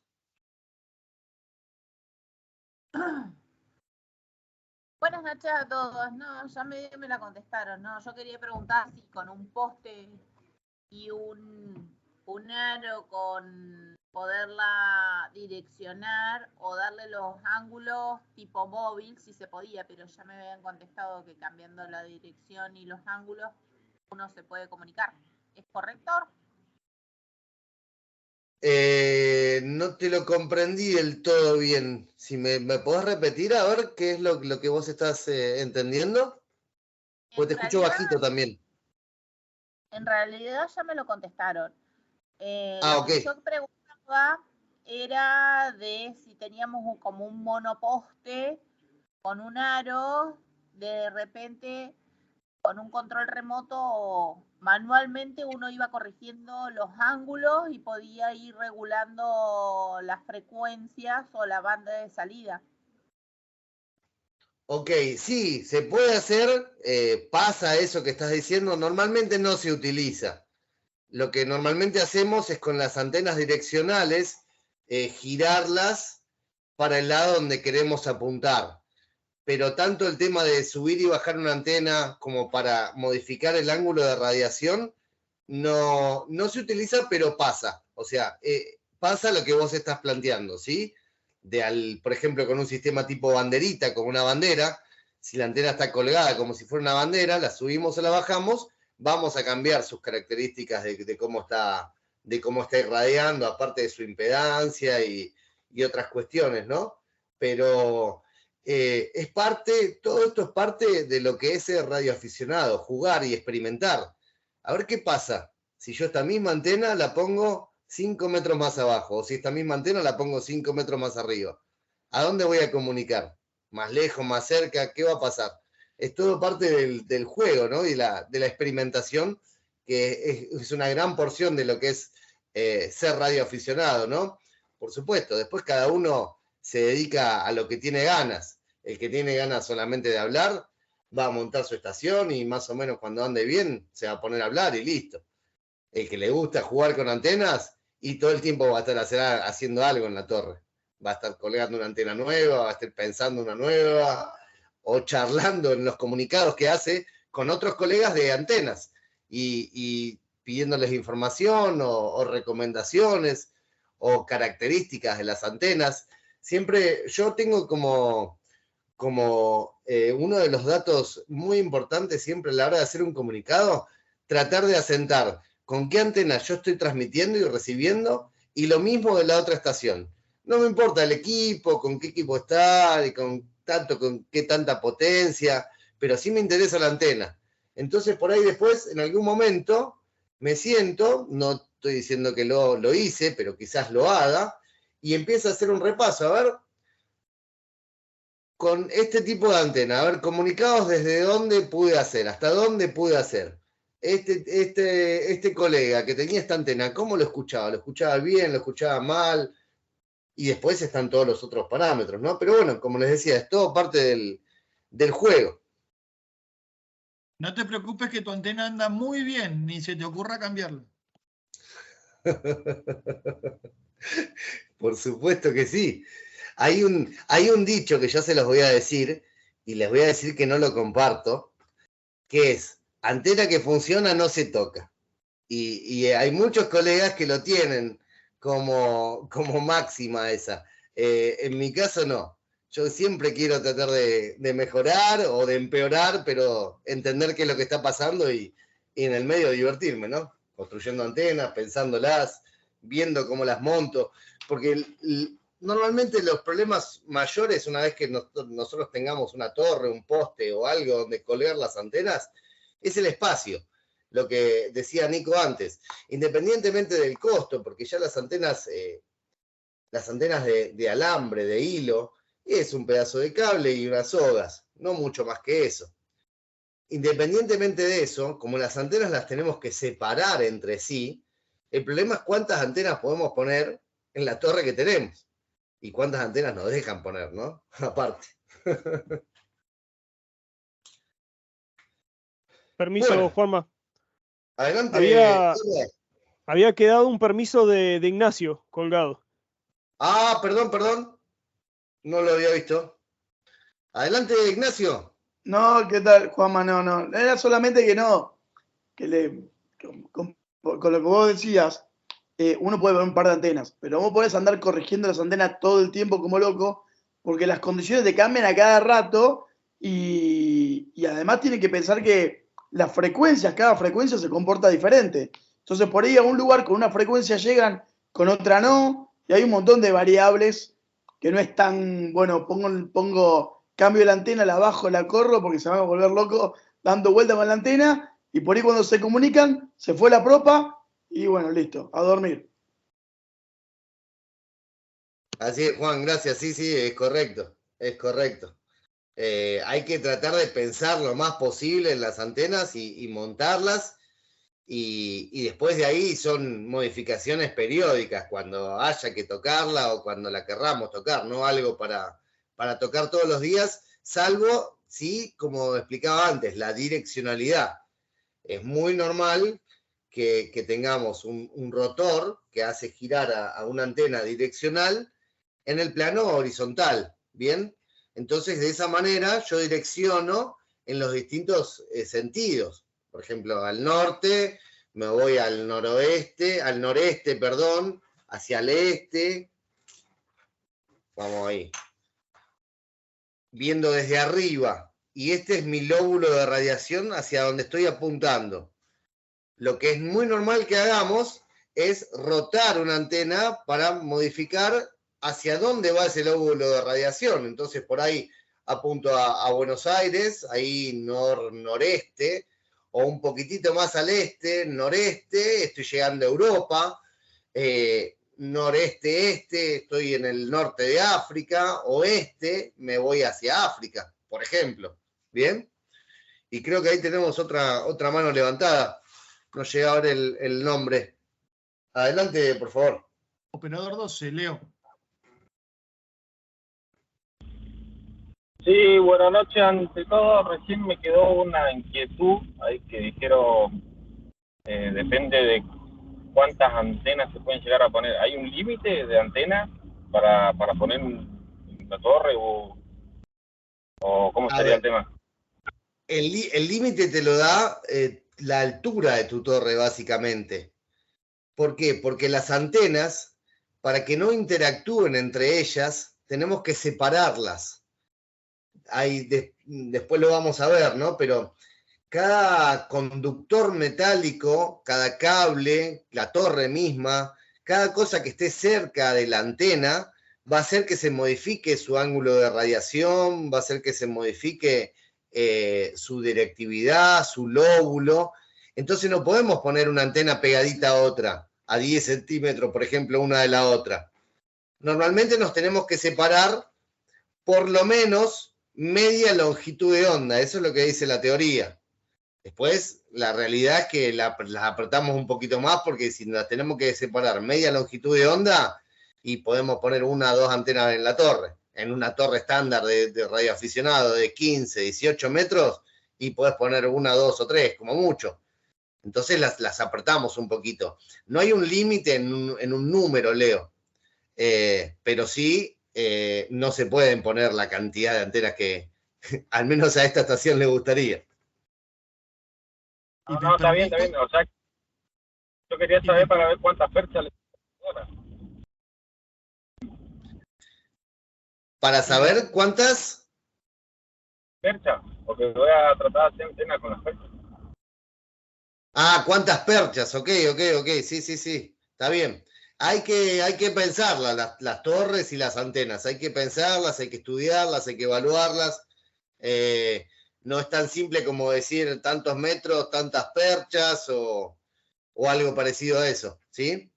Buenas noches a todos. No, ya me la contestaron. No, yo quería preguntar si con un poste y un aro con poderla direccionar o darle los ángulos tipo móvil, si se podía, pero ya me habían contestado que cambiando la dirección y los ángulos uno se puede comunicar. ¿Es correcto? No te lo comprendí del todo bien. Si me podés repetir a ver qué es lo que vos estás entendiendo. Pues te escucho bajito también. En realidad ya me lo contestaron. Lo que yo preguntaba era de si teníamos como un monoposte con un aro, de repente con un control remoto manualmente uno iba corrigiendo los ángulos y podía ir regulando las frecuencias o la banda de salida. Ok, sí, se puede hacer, pasa eso que estás diciendo, normalmente no se utiliza. Lo que normalmente hacemos es con las antenas direccionales girarlas para el lado donde queremos apuntar. Pero tanto el tema de subir y bajar una antena como para modificar el ángulo de radiación no se utiliza, pero pasa. O sea, pasa lo que vos estás planteando, ¿sí? Por ejemplo, con un sistema tipo banderita, con una bandera, si la antena está colgada como si fuera una bandera, la subimos o la bajamos, vamos a cambiar sus características de cómo está irradiando, aparte de su impedancia y otras cuestiones, ¿no? Pero todo esto es parte de lo que es ser radioaficionado, jugar y experimentar. A ver qué pasa si yo esta misma antena la pongo 5 metros más abajo, o si esta misma antena la pongo 5 metros más arriba. ¿A dónde voy a comunicar? ¿Más lejos, más cerca? ¿Qué va a pasar? Es todo parte del juego, ¿no? Y de la experimentación, que es una gran porción de lo que es ser radioaficionado, ¿no? Por supuesto, después cada uno se dedica a lo que tiene ganas. El que tiene ganas solamente de hablar va a montar su estación y más o menos cuando ande bien se va a poner a hablar y listo. El que le gusta jugar con antenas y todo el tiempo va a estar haciendo algo en la torre. Va a estar colgando una antena nueva, va a estar pensando una nueva o charlando en los comunicados que hace con otros colegas de antenas y pidiéndoles información o recomendaciones o características de las antenas. Siempre yo tengo como uno de los datos muy importantes siempre a la hora de hacer un comunicado, tratar de asentar con qué antena yo estoy transmitiendo y recibiendo, y lo mismo de la otra estación. No me importa el equipo, con qué equipo está, y con qué tanta potencia, pero sí me interesa la antena. Entonces, por ahí después, en algún momento, me siento, no estoy diciendo que lo hice, pero quizás lo haga, y empiezo a hacer un repaso, a ver, con este tipo de antena, a ver, comunicados desde dónde pude hacer, hasta dónde pude hacer. Este colega que tenía esta antena, ¿cómo lo escuchaba? ¿Lo escuchaba bien? ¿Lo escuchaba mal? Y después están todos los otros parámetros, ¿no? Pero bueno, como les decía, es todo parte del juego. No te preocupes que tu antena anda muy bien, ni se te ocurra cambiarla. Por supuesto que sí. Hay un dicho que ya se los voy a decir, y les voy a decir que no lo comparto, que es, antena que funciona no se toca. Y hay muchos colegas que lo tienen como máxima esa. En mi caso no. Yo siempre quiero tratar de mejorar o de empeorar, pero entender qué es lo que está pasando y en el medio divertirme, ¿no? Construyendo antenas, pensándolas, viendo cómo las monto, porque normalmente los problemas mayores, una vez que nosotros tengamos una torre, un poste o algo donde colgar las antenas, es el espacio. Lo que decía Nico antes, independientemente del costo, porque ya las antenas de alambre, de hilo, es un pedazo de cable y unas sogas, no mucho más que eso. Independientemente de eso, como las antenas las tenemos que separar entre sí, el problema es cuántas antenas podemos poner en la torre que tenemos y cuántas antenas nos dejan poner, ¿no? Aparte. Permiso, bueno, Juanma. Adelante. Había quedado un permiso de Ignacio colgado. Ah, perdón. No lo había visto. Adelante, Ignacio. No, ¿qué tal, Juanma? No. Era solamente que con lo que vos decías, uno puede poner un par de antenas, pero vos podés andar corrigiendo las antenas todo el tiempo como loco, porque las condiciones te cambian a cada rato y además tienen que pensar que las frecuencias, cada frecuencia se comporta diferente. Entonces, por ahí a un lugar con una frecuencia llegan, con otra no, y hay un montón de variables que no es tan, bueno, cambio la antena, la bajo, la corro, porque se van a volver locos dando vueltas con la antena, y por ahí cuando se comunican, se fue la propa, y bueno, listo, a dormir. Así es, Juan, gracias. Sí, sí, es correcto. Es correcto. Hay que tratar de pensar lo más posible en las antenas y montarlas. Y después de ahí son modificaciones periódicas, cuando haya que tocarla o cuando la querramos tocar, no algo para tocar todos los días, salvo, sí, como explicaba antes, la direccionalidad. Es muy normal que tengamos un rotor que hace girar a una antena direccional en el plano horizontal, ¿bien? Entonces, de esa manera yo direcciono en los distintos sentidos. Por ejemplo, al norte, me voy al noreste, perdón, hacia el este. Vamos ahí. Viendo desde arriba. Y este es mi lóbulo de radiación hacia donde estoy apuntando. Lo que es muy normal que hagamos es rotar una antena para modificar hacia dónde va ese lóbulo de radiación. Entonces, por ahí apunto a Buenos Aires, ahí noreste, o un poquitito más al este, noreste, estoy llegando a Europa, noreste-este, estoy en el norte de África, oeste, me voy hacia África, por ejemplo. ¿Bien? Y creo que ahí tenemos otra mano levantada. No llega ahora el nombre. Adelante, por favor. Operador 12, Leo. Sí, buenas noches. Ante todo, recién me quedó una inquietud ahí que dijeron, depende de cuántas antenas se pueden llegar a poner. ¿Hay un límite de antenas para poner en la torre o cómo sería el tema? El límite te lo da la altura de tu torre, básicamente. ¿Por qué? Porque las antenas, para que no interactúen entre ellas, tenemos que separarlas. Después lo vamos a ver, ¿no? Pero cada conductor metálico, cada cable, la torre misma, cada cosa que esté cerca de la antena, va a hacer que se modifique su ángulo de radiación, va a hacer que se modifique su directividad, su lóbulo. Entonces no podemos poner una antena pegadita a otra, a 10 centímetros, por ejemplo, una de la otra. Normalmente nos tenemos que separar por lo menos media longitud de onda, eso es lo que dice la teoría. Después, la realidad es que las apretamos un poquito más porque si las tenemos que separar media longitud de onda y podemos poner una o dos antenas en la torre, en una torre estándar de radioaficionado de 15, 18 metros y podés poner una, dos o tres, como mucho. Entonces las apretamos un poquito. No hay un límite en un número, Leo, pero sí no se pueden poner la cantidad de antenas que al menos a esta estación le gustaría. No, está bien, está bien. O sea, yo quería saber para ver cuántas perchas le ahora. ¿Para saber cuántas? Perchas, porque voy a tratar de hacer antena con las perchas. Ah, cuántas perchas, ok, sí, sí, sí, está bien. Hay que pensarlas, las torres y las antenas, hay que pensarlas, hay que estudiarlas, hay que evaluarlas. No es tan simple como decir tantos metros, tantas perchas o algo parecido a eso, ¿sí?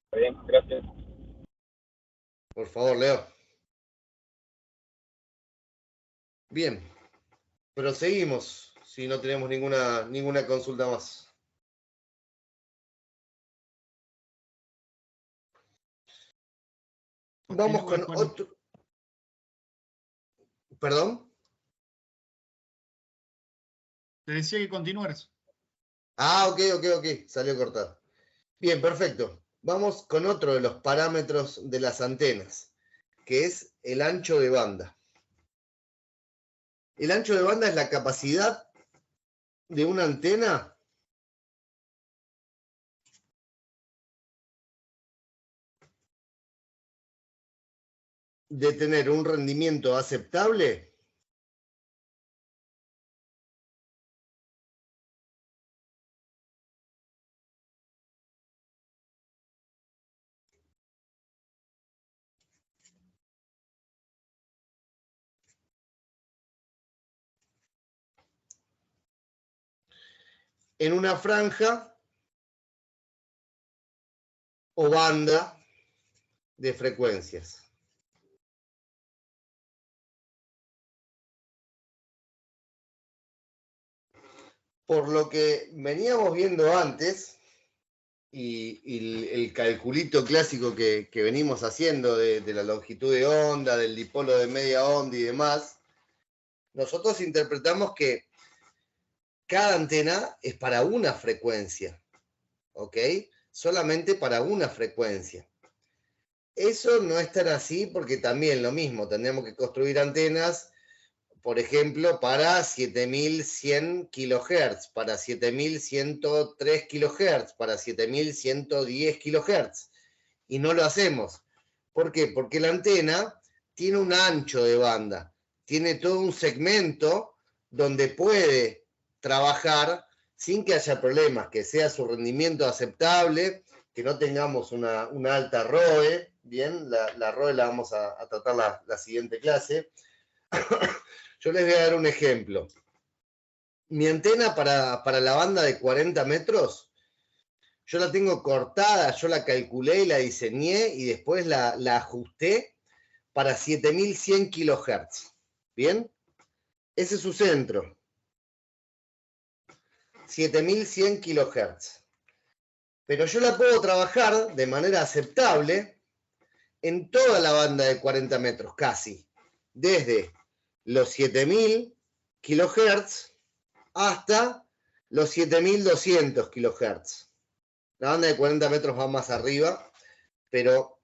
Está bien, gracias. Por favor, Leo. Bien, proseguimos si no tenemos ninguna consulta más. Vamos con otro. ¿Perdón? Te decía que continuaras. Ah, ok, salió cortado. Bien, perfecto. Vamos con otro de los parámetros de las antenas, que es el ancho de banda. El ancho de banda es la capacidad de una antena de tener un rendimiento aceptable en una franja o banda de frecuencias. Por lo que veníamos viendo antes, y el calculito clásico que venimos haciendo de la longitud de onda, del dipolo de media onda y demás, nosotros interpretamos que cada antena es para una frecuencia, ¿ok? Solamente para una frecuencia. Eso no es tan así porque también lo mismo, tendríamos que construir antenas, por ejemplo, para 7100 kHz, para 7103 kHz, para 7110 kHz. Y no lo hacemos. ¿Por qué? Porque la antena tiene un ancho de banda, tiene todo un segmento donde puede trabajar sin que haya problemas, que sea su rendimiento aceptable, que no tengamos una alta ROE. Bien, la ROE la vamos a tratar la siguiente clase. Yo les voy a dar un ejemplo. Mi antena para la banda de 40 metros, yo la tengo cortada, yo la calculé y la diseñé y después la ajusté para 7100 kHz. ¿Bien? Ese es su centro. 7100 kHz. Pero yo la puedo trabajar de manera aceptable en toda la banda de 40 metros, casi. Desde los 7000 kHz hasta los 7200 kHz. La banda de 40 metros va más arriba, pero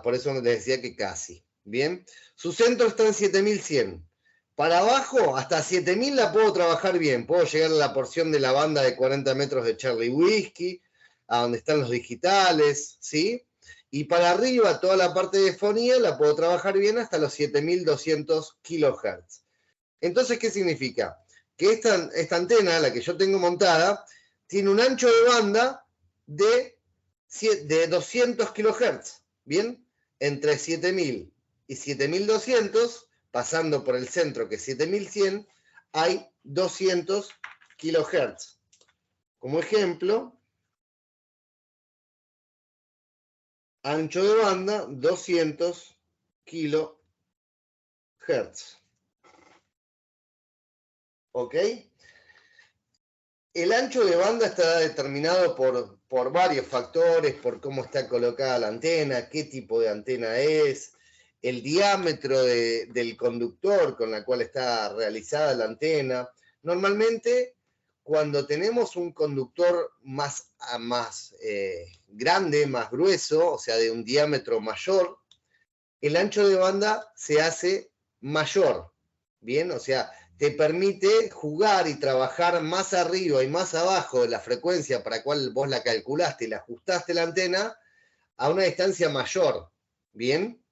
por eso les decía que casi. Bien, su centro está en 7100. Para abajo, hasta 7000 la puedo trabajar bien. Puedo llegar a la porción de la banda de 40 metros de Charlie Whiskey, a donde están los digitales, ¿sí? Y para arriba, toda la parte de fonía la puedo trabajar bien hasta los 7200 kHz. Entonces, ¿qué significa? Que esta antena, la que yo tengo montada, tiene un ancho de banda de 200 kHz, ¿bien? Entre 7000 y 7200, pasando por el centro que es 7100, hay 200 kHz. Como ejemplo, ancho de banda 200 kHz. ¿Ok? El ancho de banda está determinado por varios factores, por cómo está colocada la antena, qué tipo de antena es, el diámetro del conductor con el cual está realizada la antena. Normalmente, cuando tenemos un conductor más grande, más grueso, o sea, de un diámetro mayor, el ancho de banda se hace mayor. Bien, o sea, te permite jugar y trabajar más arriba y más abajo de la frecuencia para la cual vos la calculaste y la ajustaste la antena a una distancia mayor. ¿Bien?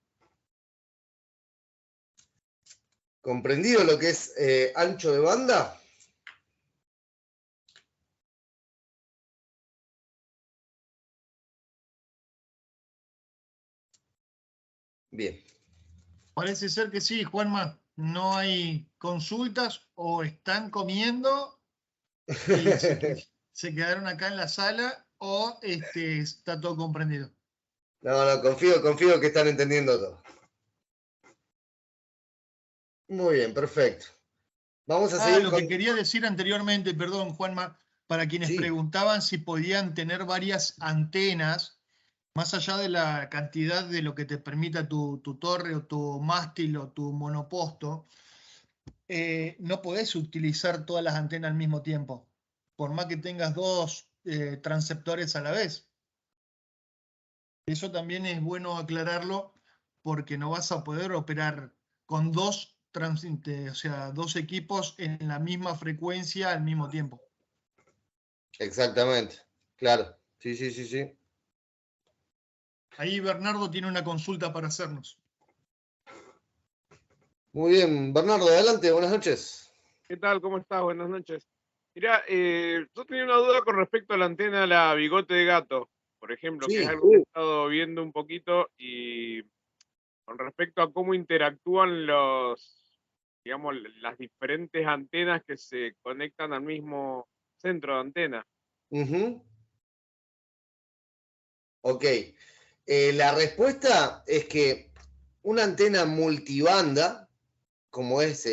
¿Comprendido lo que es ancho de banda? Bien. Parece ser que sí, Juanma. No hay consultas o están comiendo y se quedaron acá en la sala o está todo comprendido. No, confío que están entendiendo todo. Muy bien, perfecto. Vamos a seguir lo que quería decir anteriormente, perdón, Juanma, para quienes preguntaban si podían tener varias antenas, más allá de la cantidad de lo que te permita tu torre o tu mástil o tu monoposto, no podés utilizar todas las antenas al mismo tiempo, por más que tengas dos transceptores a la vez. Eso también es bueno aclararlo porque no vas a poder operar con dos equipos en la misma frecuencia al mismo tiempo. Exactamente, claro. Sí. Ahí Bernardo tiene una consulta para hacernos. Muy bien, Bernardo, adelante, buenas noches. ¿Qué tal? ¿Cómo estás? Buenas noches. Mirá, yo tenía una duda con respecto a la antena la bigote de gato, por ejemplo, que es algo que he estado viendo un poquito y con respecto a cómo interactúan las diferentes antenas que se conectan al mismo centro de antena. Ok. La respuesta es que una antena multibanda, como es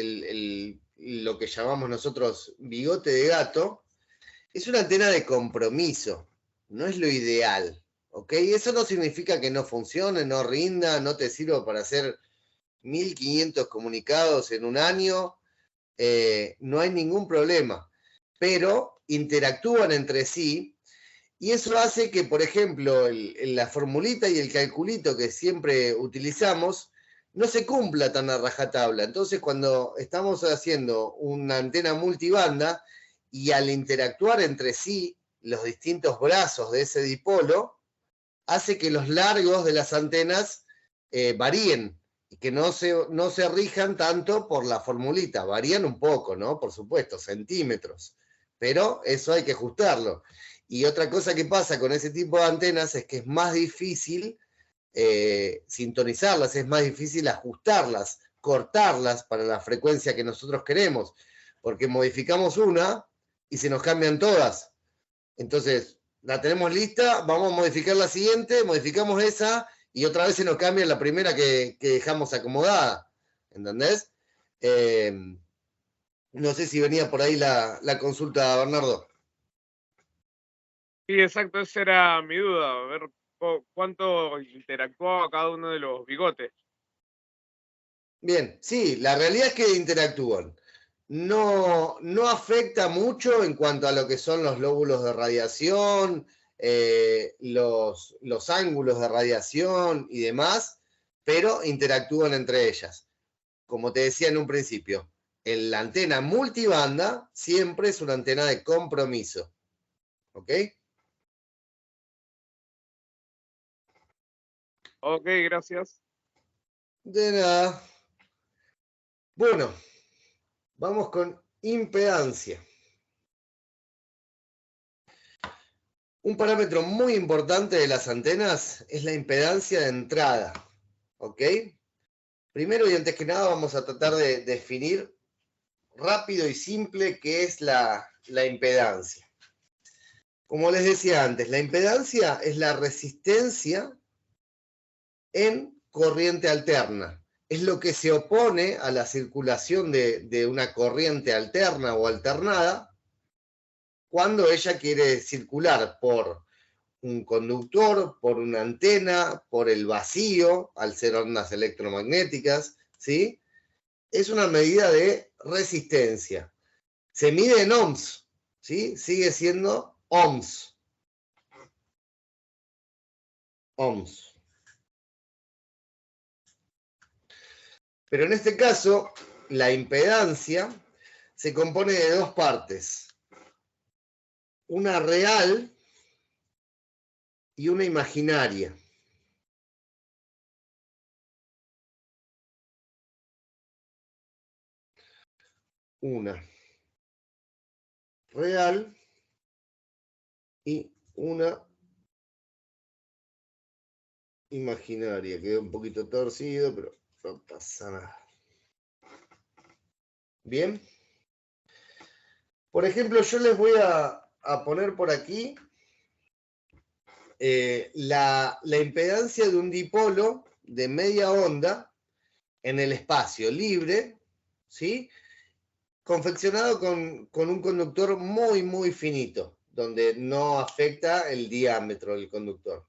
lo que llamamos nosotros bigote de gato, es una antena de compromiso, no es lo ideal, ¿ok? Eso no significa que no funcione, no rinda, no te sirva para hacer 1500 comunicados en un año, no hay ningún problema, pero interactúan entre sí y eso hace que, por ejemplo, la formulita y el calculito que siempre utilizamos no se cumpla tan a rajatabla. Entonces, cuando estamos haciendo una antena multibanda y al interactuar entre sí los distintos brazos de ese dipolo, hace que los largos de las antenas varíen y que no se rijan tanto por la formulita. Varían un poco, ¿no? Por supuesto, centímetros. Pero eso hay que ajustarlo. Y otra cosa que pasa con ese tipo de antenas es que es más difícil sintonizarlas, es más difícil ajustarlas, cortarlas para la frecuencia que nosotros queremos, porque modificamos una y se nos cambian todas. Entonces, la tenemos lista, vamos a modificar la siguiente, modificamos esa y otra vez se nos cambia la primera que dejamos acomodada. ¿Entendés? No sé si venía por ahí la consulta, Bernardo. Sí, exacto, esa era mi duda, a ver cuánto interactuaba cada uno de los bigotes. Bien, sí, la realidad es que interactúan. No afecta mucho en cuanto a lo que son los lóbulos de radiación, los ángulos de radiación y demás, pero interactúan entre ellas. Como te decía en un principio, la antena multibanda siempre es una antena de compromiso. ¿Ok? Ok, gracias. De nada. Bueno, vamos con impedancia. Un parámetro muy importante de las antenas es la impedancia de entrada. ¿Ok? Primero y antes que nada vamos a tratar de definir rápido y simple qué es la impedancia. Como les decía antes, la impedancia es la resistencia en corriente alterna. Es lo que se opone a la circulación de una corriente alterna o alternada cuando ella quiere circular por un conductor, por una antena, por el vacío, al ser ondas electromagnéticas, ¿sí? Es una medida de resistencia. Se mide en ohms, ¿sí? Sigue siendo ohms. Ohms. Pero en este caso, la impedancia se compone de dos partes. Una real y una imaginaria. Una real y una imaginaria. Quedó un poquito torcido, pero no pasa nada. Bien. Por ejemplo, yo les voy a poner por aquí la impedancia de un dipolo de media onda en el espacio libre, ¿sí? Confeccionado con un conductor muy, muy finito, donde no afecta el diámetro del conductor.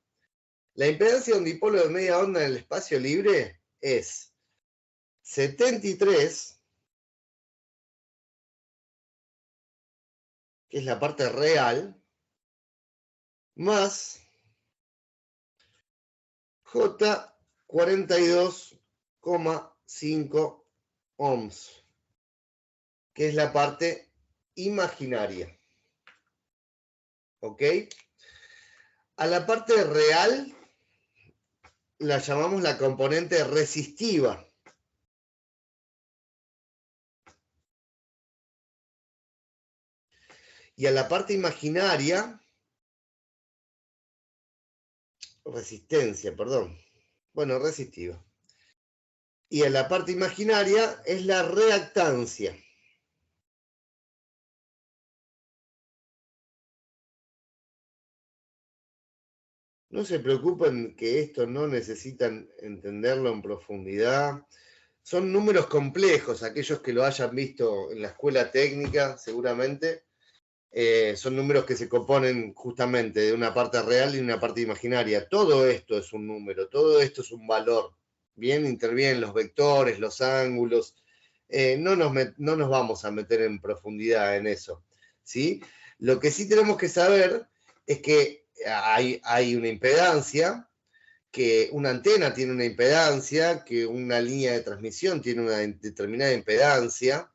La impedancia de un dipolo de media onda en el espacio libre es 73, que es la parte real, más J 42,5 ohms, que es la parte imaginaria. ¿Ok? A la parte real la llamamos la componente resistiva. Y a la parte imaginaria, resistencia, perdón. Bueno, resistiva. Y a la parte imaginaria es la reactancia. No se preocupen que esto no necesitan entenderlo en profundidad. Son números complejos, aquellos que lo hayan visto en la escuela técnica, seguramente. Son números que se componen justamente de una parte real y una parte imaginaria. Todo esto es un número, todo esto es un valor. Bien, intervienen los vectores, los ángulos. No nos vamos a meter en profundidad en eso, ¿sí? Lo que sí tenemos que saber es que hay una impedancia, que una antena tiene una impedancia, que una línea de transmisión tiene una determinada impedancia.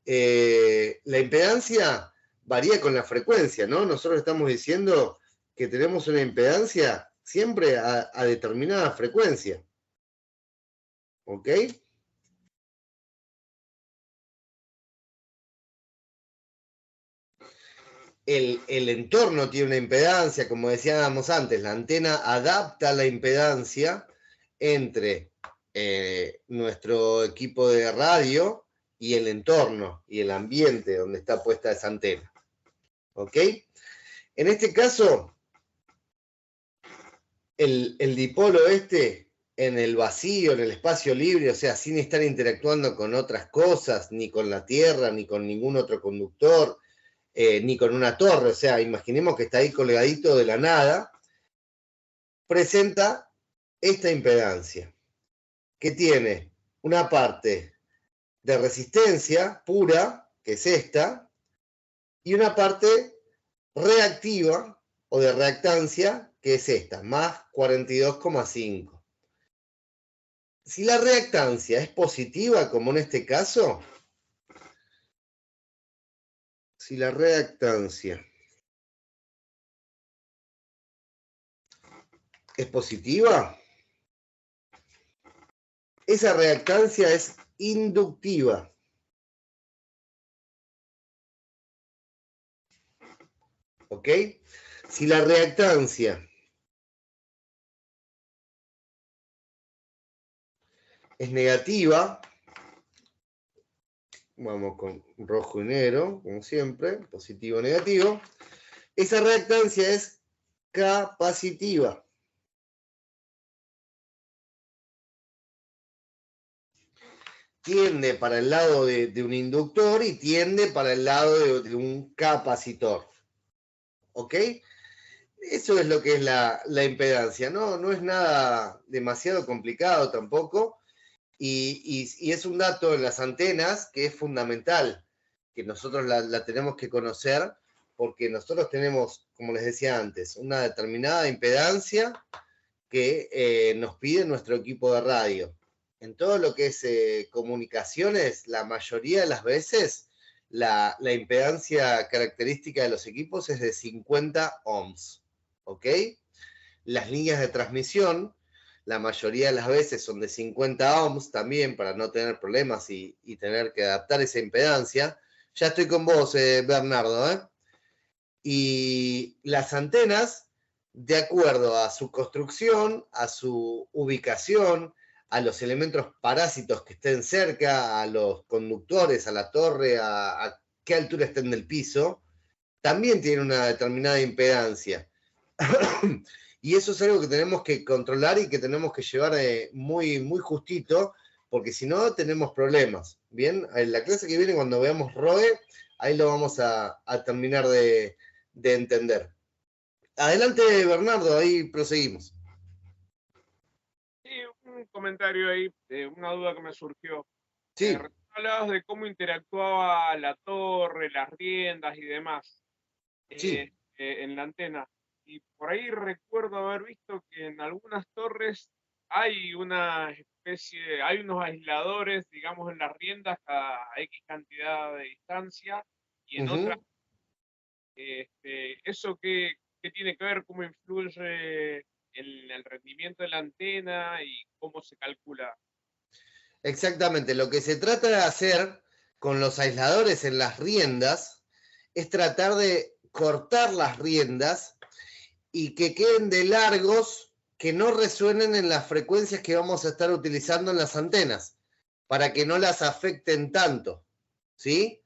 La impedancia varía con la frecuencia, ¿no? Nosotros estamos diciendo que tenemos una impedancia siempre a determinada frecuencia. ¿Ok? El entorno tiene una impedancia, como decíamos antes, la antena adapta la impedancia entre nuestro equipo de radio y el entorno y el ambiente donde está puesta esa antena. ¿Ok? En este caso, el dipolo en el vacío, en el espacio libre, o sea, sin estar interactuando con otras cosas, ni con la Tierra, ni con ningún otro conductor, ni con una torre, o sea, imaginemos que está ahí colgadito de la nada, presenta esta impedancia, que tiene una parte de resistencia pura, que es esta, y una parte reactiva o de reactancia, que es esta, más 42,5. Si la reactancia es positiva, como en este caso, si la reactancia es positiva, esa reactancia es inductiva. ¿Ok? Si la reactancia es negativa, vamos con rojo y negro, como siempre, positivo, negativo, esa reactancia es capacitiva. Tiende para el lado de un inductor y tiende para el lado de un capacitor. ¿Ok? Eso es lo que es la impedancia. No es nada demasiado complicado tampoco. Y es un dato en las antenas que es fundamental, que nosotros la tenemos que conocer, porque nosotros tenemos, como les decía antes, una determinada impedancia que nos pide nuestro equipo de radio. En todo lo que es comunicaciones, la mayoría de las veces, la impedancia característica de los equipos es de 50 ohms. ¿Ok? Las líneas de transmisión, la mayoría de las veces son de 50 ohms también, para no tener problemas y tener que adaptar esa impedancia. Ya estoy con vos, Bernardo, ¿eh? Y las antenas, de acuerdo a su construcción, a su ubicación, a los elementos parásitos que estén cerca, a los conductores, a la torre, a qué altura estén del piso, también tienen una determinada impedancia. Y eso es algo que tenemos que controlar y que tenemos que llevar muy, muy justito, porque si no tenemos problemas. Bien, en la clase que viene, cuando veamos ROE, ahí lo vamos a terminar de entender. Adelante, Bernardo, ahí proseguimos. Sí, un comentario ahí, una duda que me surgió. Sí. Hablabas de cómo interactuaba la torre, las riendas y demás Sí. En la antena. Y por ahí recuerdo haber visto que en algunas torres hay una especie, hay unos aisladores, digamos, en las riendas cada X cantidad de distancia, y en otras, ¿eso qué tiene que ver? ¿Cómo influye en el rendimiento de la antena y cómo se calcula? Exactamente, lo que se trata de hacer con los aisladores en las riendas es tratar de cortar las riendas y que queden de largos, que no resuenen en las frecuencias que vamos a estar utilizando en las antenas, para que no las afecten tanto, ¿sí?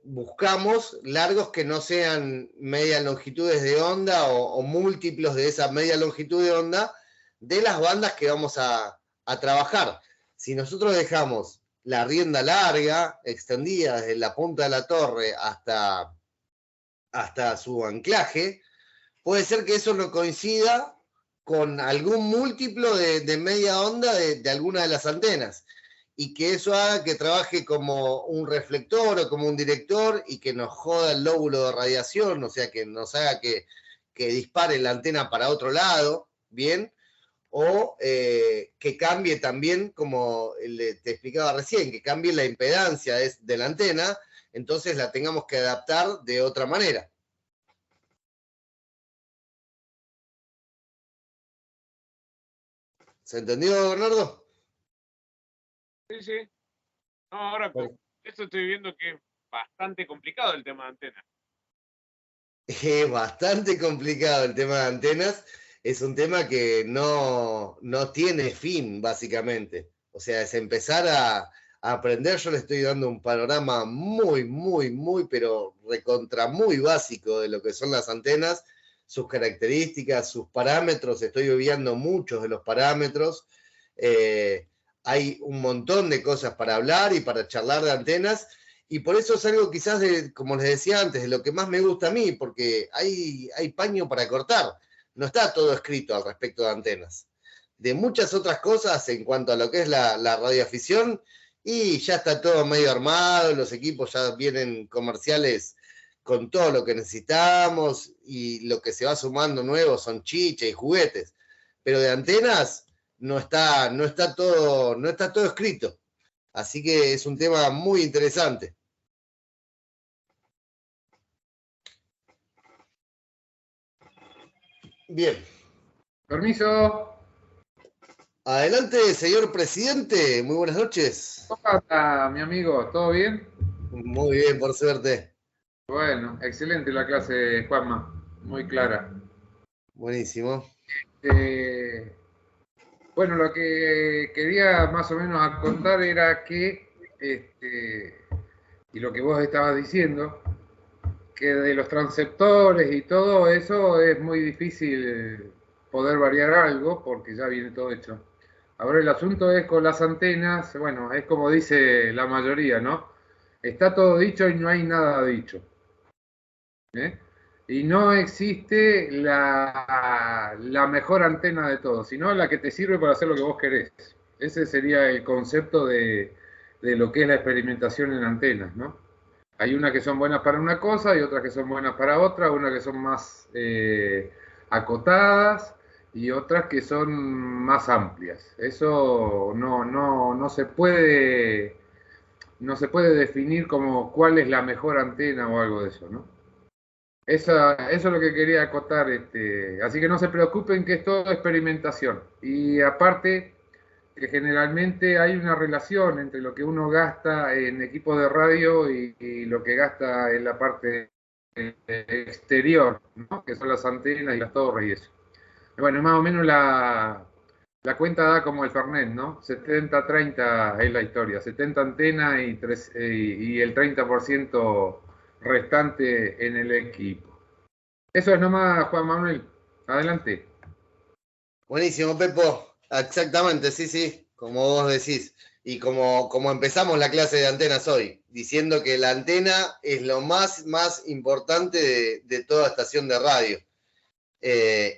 buscamos largos que no sean medias longitudes de onda o múltiplos de esa media longitud de onda de las bandas que vamos a trabajar. Si nosotros dejamos la rienda larga, extendida desde la punta de la torre hasta su anclaje, puede ser que eso no coincida con algún múltiplo de media onda de alguna de las antenas, y que eso haga que trabaje como un reflector o como un director y que nos joda el lóbulo de radiación, o sea, que nos haga que dispare la antena para otro lado, ¿bien? O que cambie también, como te explicaba recién, que cambie la impedancia de la antena, entonces la tengamos que adaptar de otra manera. ¿Se entendió, Bernardo? Sí, sí. No, ahora con esto estoy viendo que es bastante complicado el tema de antenas. Es bastante complicado el tema de antenas. Es un tema que no tiene fin, básicamente. O sea, es empezar a aprender. Yo le estoy dando un panorama muy, pero recontra muy básico de lo que son las antenas, sus características, sus parámetros. Estoy obviando muchos de los parámetros. Hay un montón de cosas para hablar y para charlar de antenas, y por eso es algo quizás, como les decía antes, de lo que más me gusta a mí, porque hay paño para cortar. No está todo escrito al respecto de antenas. De muchas otras cosas en cuanto a lo que es la radioafición, y ya está todo medio armado, los equipos ya vienen comerciales con todo lo que necesitamos, y lo que se va sumando nuevo son chicha y juguetes. Pero de antenas no está todo escrito. Así que es un tema muy interesante. Bien. Permiso. Adelante, señor presidente. Muy buenas noches. ¿Cómo está, mi amigo? ¿Todo bien? Muy bien, por suerte. Bueno, excelente la clase, Juanma. Muy clara. Buenísimo. Bueno, lo que quería más o menos contar era que, y lo que vos estabas diciendo, que de los transceptores y todo eso es muy difícil poder variar algo porque ya viene todo hecho. Ahora el asunto es con las antenas, bueno, es como dice la mayoría, ¿no? Está todo dicho y no hay nada dicho. Y no existe la mejor antena de todo, sino la que te sirve para hacer lo que vos querés. Ese sería el concepto de lo que es la experimentación en antenas, ¿no? Hay unas que son buenas para una cosa y otras que son buenas para otra, unas que son más acotadas y otras que son más amplias. Eso no se puede definir como cuál es la mejor antena o algo de eso, ¿no? Eso es lo que quería acotar. Así que no se preocupen, que es todo experimentación. Y aparte, que generalmente hay una relación entre lo que uno gasta en equipo de radio y lo que gasta en la parte exterior, ¿no? Que son las antenas y las torres y eso. Bueno, más o menos la cuenta da como el Fernet, ¿no? 70-30 es la historia. 70 antenas y el 30% restante en el equipo. Eso es nomás, Juan Manuel. Adelante. Buenísimo, Pepo. Exactamente, sí, como vos decís. Y como empezamos la clase de antenas hoy, diciendo que la antena es lo más importante de toda estación de radio.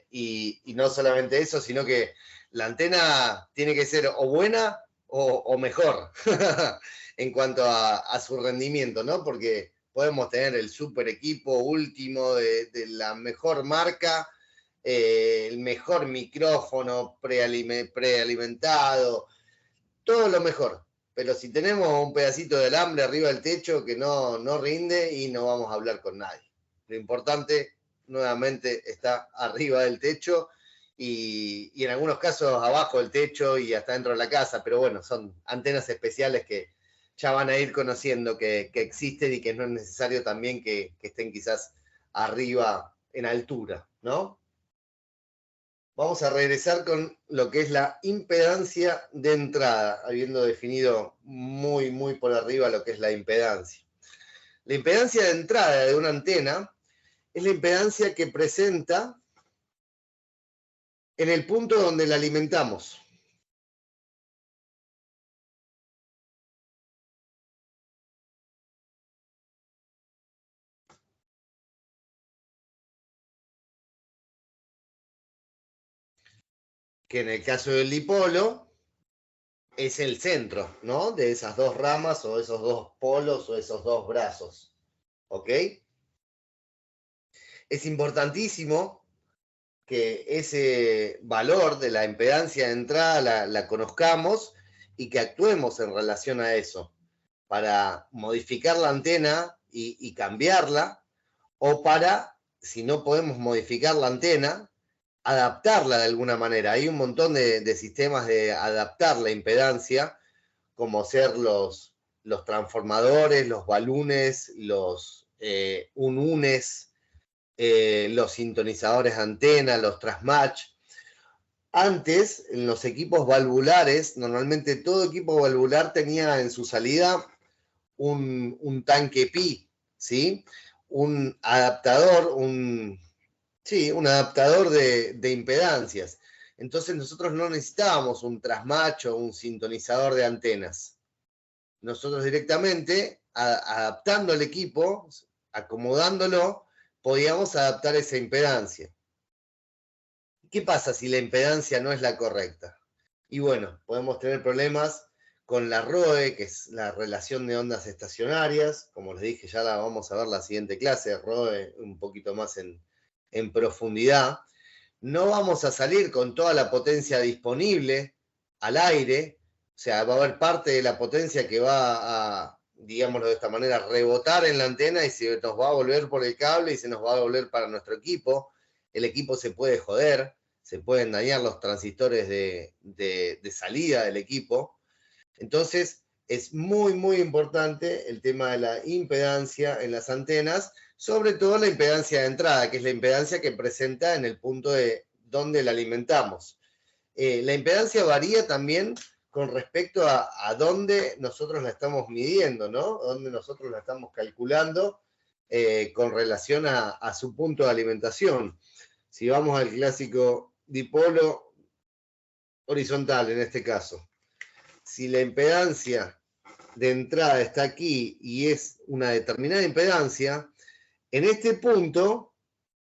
Y no solamente eso, sino que la antena tiene que ser o buena o mejor en cuanto a su rendimiento, ¿no? Porque podemos tener el super equipo último de la mejor marca, el mejor micrófono prealimentado, todo lo mejor. Pero si tenemos un pedacito de alambre arriba del techo que no rinde, y no vamos a hablar con nadie. Lo importante, nuevamente, está arriba del techo y en algunos casos abajo del techo y hasta dentro de la casa. Pero bueno, son antenas especiales que ya van a ir conociendo que existen y que no es necesario también que estén quizás arriba en altura, ¿no? Vamos a regresar con lo que es la impedancia de entrada, habiendo definido muy por arriba lo que es la impedancia. La impedancia de entrada de una antena es la impedancia que presenta en el punto donde la alimentamos. Que en el caso del dipolo es el centro, ¿no? De esas dos ramas o esos dos polos o esos dos brazos. ¿Ok? Es importantísimo que ese valor de la impedancia de entrada la conozcamos y que actuemos en relación a eso, para modificar la antena y cambiarla, o para, si no podemos modificar la antena, adaptarla de alguna manera. Hay un montón de sistemas de adaptar la impedancia, como ser los transformadores, los balunes, los ununes, los sintonizadores de antena, los transmatch. Antes, en los equipos valvulares, normalmente todo equipo valvular tenía en su salida un tanque pi, ¿sí? Un adaptador, un adaptador de impedancias. Entonces nosotros no necesitábamos un transmatch o un sintonizador de antenas. Nosotros directamente, adaptando el equipo, acomodándolo, podíamos adaptar esa impedancia. ¿Qué pasa si la impedancia no es la correcta? Y bueno, podemos tener problemas con la ROE, que es la relación de ondas estacionarias. Como les dije, ya la vamos a ver la siguiente clase, ROE un poquito más en profundidad. No vamos a salir con toda la potencia disponible al aire, o sea, va a haber parte de la potencia que va a, digámoslo de esta manera, rebotar en la antena y se nos va a volver por el cable y se nos va a volver para nuestro equipo. El equipo se puede joder, se pueden dañar los transistores de salida del equipo. Entonces, es muy, muy importante el tema de la impedancia en las antenas, sobre todo la impedancia de entrada, que es la impedancia que presenta en el punto de donde la alimentamos. La impedancia varía también con respecto a dónde nosotros la estamos midiendo, ¿no? Dónde nosotros la estamos calculando con relación a su punto de alimentación. Si vamos al clásico dipolo horizontal, en este caso, si la impedancia de entrada está aquí y es una determinada impedancia, en este punto,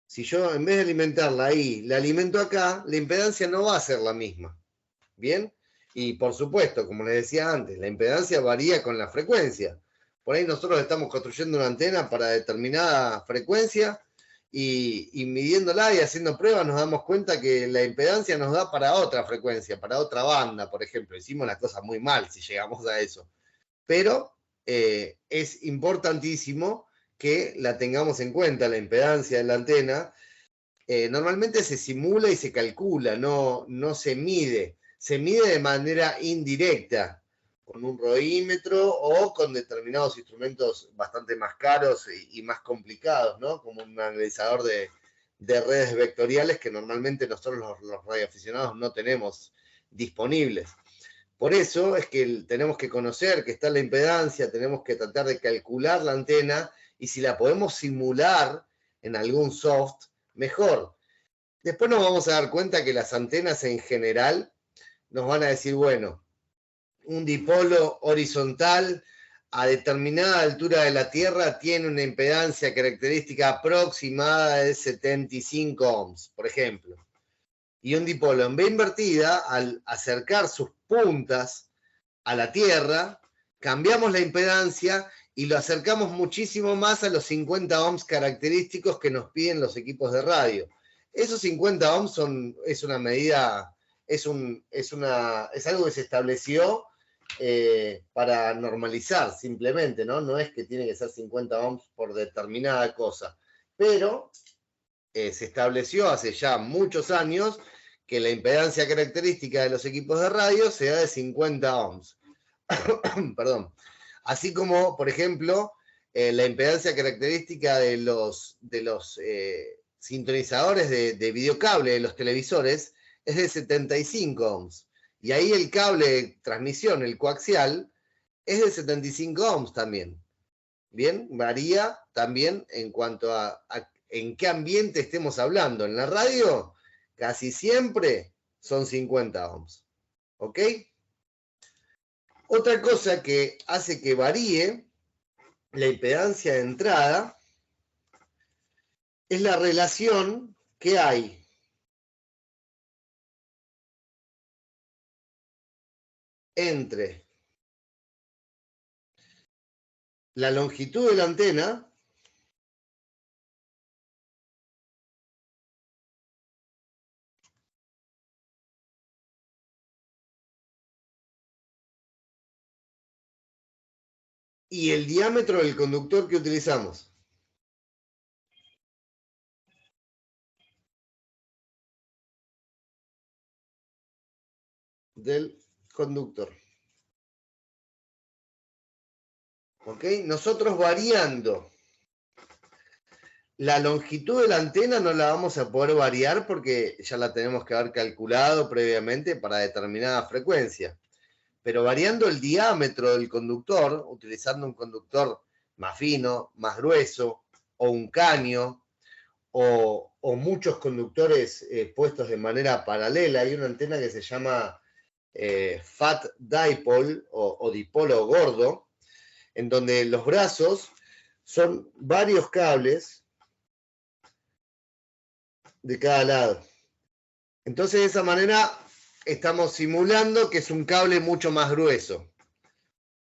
si yo en vez de alimentarla ahí, la alimento acá, la impedancia no va a ser la misma. ¿Bien? Y por supuesto, como les decía antes, la impedancia varía con la frecuencia. Por ahí nosotros estamos construyendo una antena para determinada frecuencia y midiéndola y haciendo pruebas nos damos cuenta que la impedancia nos da para otra frecuencia, para otra banda, por ejemplo. Hicimos las cosas muy mal si llegamos a eso. Pero es importantísimo que la tengamos en cuenta, la impedancia de la antena. Normalmente se simula y se calcula, no se mide. Se mide de manera indirecta, con un roímetro o con determinados instrumentos bastante más caros y más complicados, ¿no? Como un analizador de redes vectoriales que normalmente nosotros los radioaficionados no tenemos disponibles. Por eso es que tenemos que conocer que está la impedancia, tenemos que tratar de calcular la antena y si la podemos simular en algún soft, mejor. Después nos vamos a dar cuenta que las antenas en general nos van a decir, bueno, un dipolo horizontal a determinada altura de la Tierra tiene una impedancia característica aproximada de 75 ohms, por ejemplo. Y un dipolo en V invertida, al acercar sus puntas a la Tierra, cambiamos la impedancia y lo acercamos muchísimo más a los 50 ohms característicos que nos piden los equipos de radio. Esos 50 ohms es una medida, es algo que se estableció para normalizar simplemente, ¿no? No es que tiene que ser 50 ohms por determinada cosa, pero se estableció hace ya muchos años que la impedancia característica de los equipos de radio sea de 50 ohms. Perdón. Así como, por ejemplo, la impedancia característica de los sintonizadores de videocable de los televisores es de 75 ohms. Y ahí el cable de transmisión, el coaxial, es de 75 ohms también. Bien, varía también en cuanto a en qué ambiente estemos hablando. En la radio, casi siempre son 50 ohms. ¿Ok? Otra cosa que hace que varíe la impedancia de entrada es la relación que hay entre la longitud de la antena y el diámetro del conductor que utilizamos. Del conductor. ¿Ok? Nosotros variando la longitud de la antena no la vamos a poder variar porque ya la tenemos que haber calculado previamente para determinada frecuencia. Pero variando el diámetro del conductor, utilizando un conductor más fino, más grueso, o un caño, o muchos conductores puestos de manera paralela. Hay una antena que se llama Fat Dipole o dipolo gordo, en donde los brazos son varios cables de cada lado. Entonces, de esa manera estamos simulando que es un cable mucho más grueso.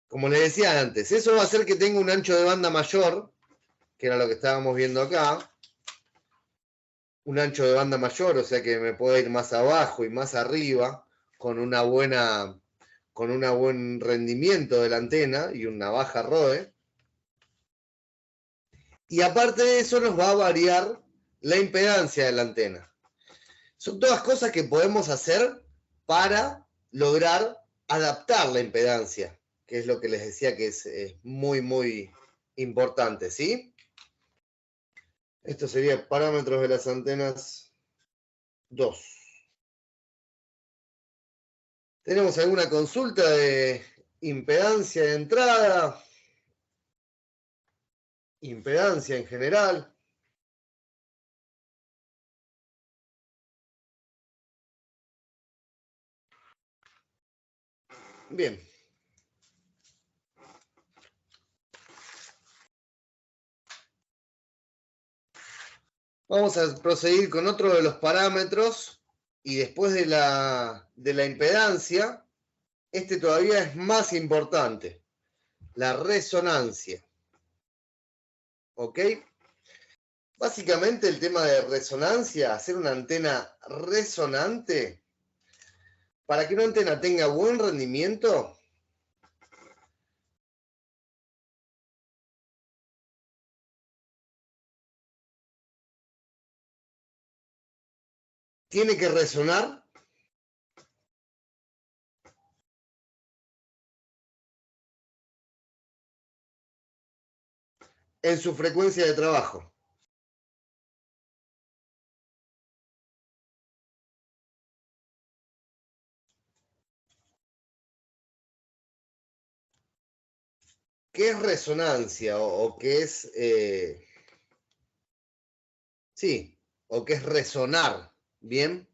Como les decía antes, eso va a hacer que tenga un ancho de banda mayor, que era lo que estábamos viendo acá. Un ancho de banda mayor, o sea que me puedo ir más abajo y más arriba con un buen rendimiento de la antena y una baja ROE. Y aparte de eso nos va a variar la impedancia de la antena. Son todas cosas que podemos hacer para lograr adaptar la impedancia, que es lo que les decía que es muy, muy importante, ¿sí? Esto sería parámetros de las antenas 2. ¿Tenemos alguna consulta de impedancia de entrada? Impedancia en general. Bien. Vamos a proseguir con otro de los parámetros y después de la impedancia, este todavía es más importante, la resonancia. ¿Ok? Básicamente el tema de resonancia, hacer una antena resonante, para que una antena tenga buen rendimiento, tiene que resonar en su frecuencia de trabajo. ¿Qué es resonancia o qué es... sí, o qué es resonar? Bien.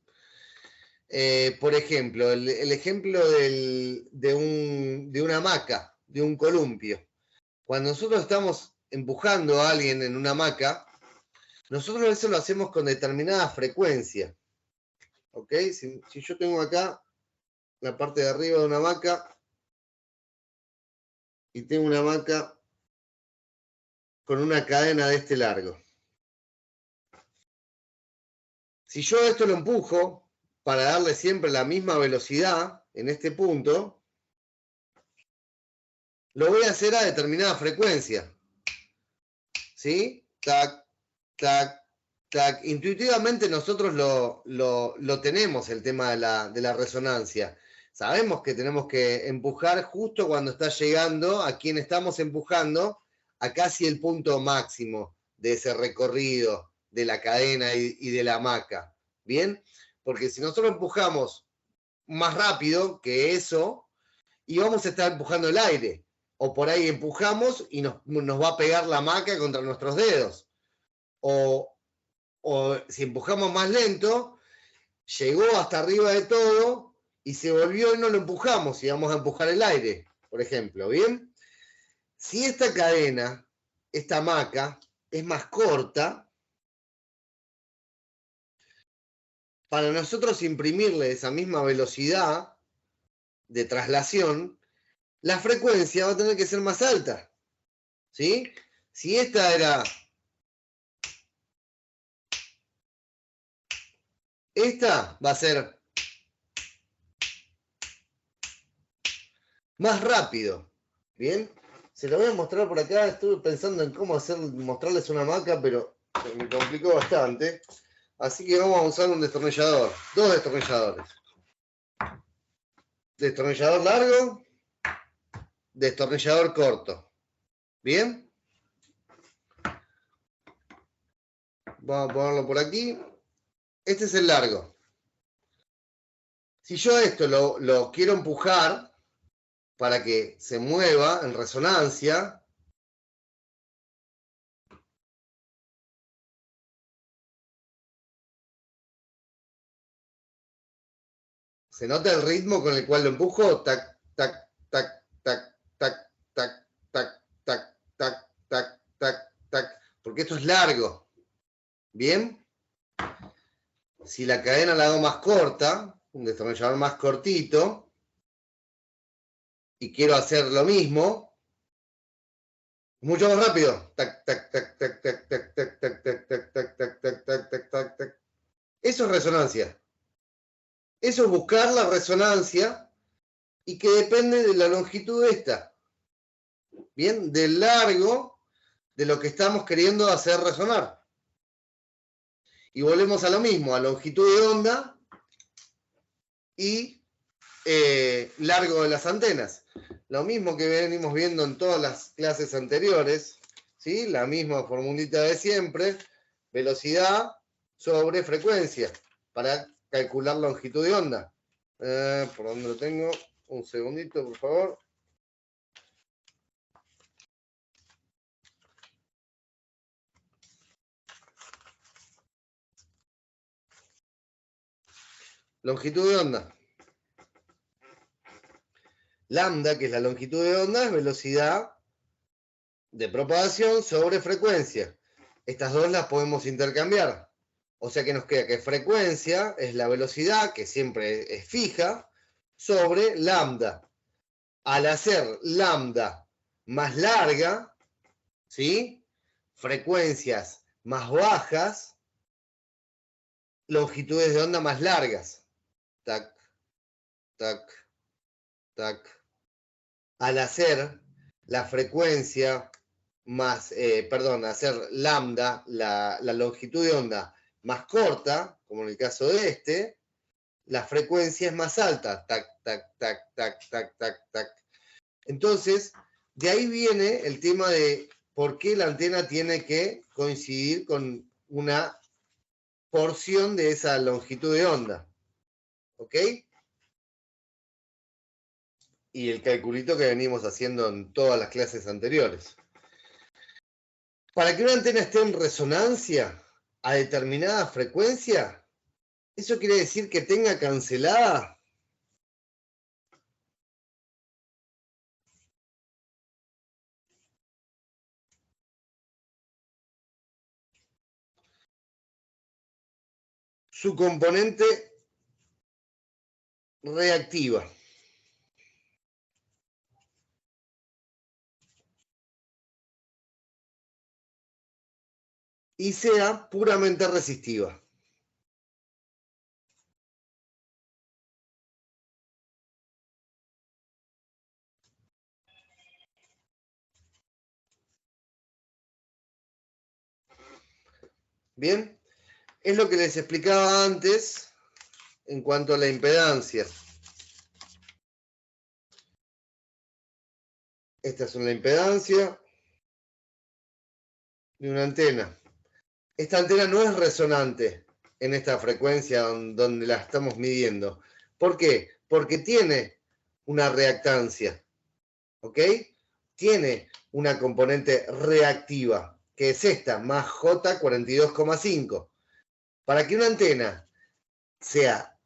Por ejemplo, el ejemplo de una hamaca, de un columpio. Cuando nosotros estamos empujando a alguien en una hamaca, nosotros eso lo hacemos con determinada frecuencia. ¿Ok? Si yo tengo acá la parte de arriba de una hamaca y tengo una hamaca con una cadena de este largo. Si yo esto lo empujo para darle siempre la misma velocidad en este punto, lo voy a hacer a determinada frecuencia. ¿Sí? Tac, tac, tac. Intuitivamente nosotros lo tenemos, el tema de la resonancia. Sabemos que tenemos que empujar justo cuando está llegando a quien estamos empujando a casi el punto máximo de ese recorrido de la cadena y de la hamaca. ¿Bien? Porque si nosotros empujamos más rápido que eso, y vamos a estar empujando el aire. O por ahí empujamos y nos va a pegar la hamaca contra nuestros dedos. O si empujamos más lento, llegó hasta arriba de todo y se volvió y no lo empujamos y vamos a empujar el aire, por ejemplo, ¿bien? Si esta cadena, esta hamaca, es más corta, para nosotros imprimirle esa misma velocidad de traslación, la frecuencia va a tener que ser más alta, ¿sí? Si esta era... Esta va a ser más rápido, ¿bien? Se lo voy a mostrar por acá, estuve pensando en cómo mostrarles una hamaca, pero me complicó bastante. Así que vamos a usar un destornillador, 2 destornilladores. Destornillador largo, destornillador corto. ¿Bien? Vamos a ponerlo por aquí. Este es el largo. Si yo esto lo quiero empujar para que se mueva en resonancia, ¿se nota el ritmo con el cual lo empujo? Tac, tac, tac, tac, tac, tac, tac, tac, tac, tac, tac, tac, porque esto es largo. ¿Bien? Si la cadena la hago más corta, un destornillador más cortito, y quiero hacer lo mismo, mucho más rápido. Tac, tac, tac, tac, tac, tac, tac, tac, tac, tac, tac, tac, tac, tac, tac, tac, tac. Eso es resonancia. Eso es buscar la resonancia y que depende de la longitud de esta. Bien, del largo de lo que estamos queriendo hacer resonar. Y volvemos a lo mismo, a longitud de onda y largo de las antenas. Lo mismo que venimos viendo en todas las clases anteriores, ¿sí? La misma formulita de siempre, velocidad sobre frecuencia, para calcular longitud de onda. ¿Por dónde lo tengo? Un segundito, por favor. Longitud de onda. Lambda, que es la longitud de onda, es velocidad de propagación sobre frecuencia. Estas dos las podemos intercambiar. O sea que nos queda que frecuencia es la velocidad, que siempre es fija, sobre lambda. Al hacer lambda más larga, ¿sí? Frecuencias más bajas, longitudes de onda más largas. Tac, tac, tac. Al hacer la frecuencia más, hacer lambda, la longitud de onda más corta, como en el caso de este, la frecuencia es más alta. Tac, tac, tac, tac, tac, tac, tac. Entonces, de ahí viene el tema de por qué la antena tiene que coincidir con una porción de esa longitud de onda. ¿Ok? Y el calculito que venimos haciendo en todas las clases anteriores. Para que una antena esté en resonancia a determinada frecuencia, ¿eso quiere decir que tenga cancelada su componente reactiva? Y sea puramente resistiva. Bien, es lo que les explicaba antes en cuanto a la impedancia. Esta es una impedancia de una antena. Esta antena no es resonante en esta frecuencia donde la estamos midiendo. ¿Por qué? Porque tiene una reactancia. ¿Ok? tiene una componente reactiva, que es esta, más J42,5. Para que una antena sea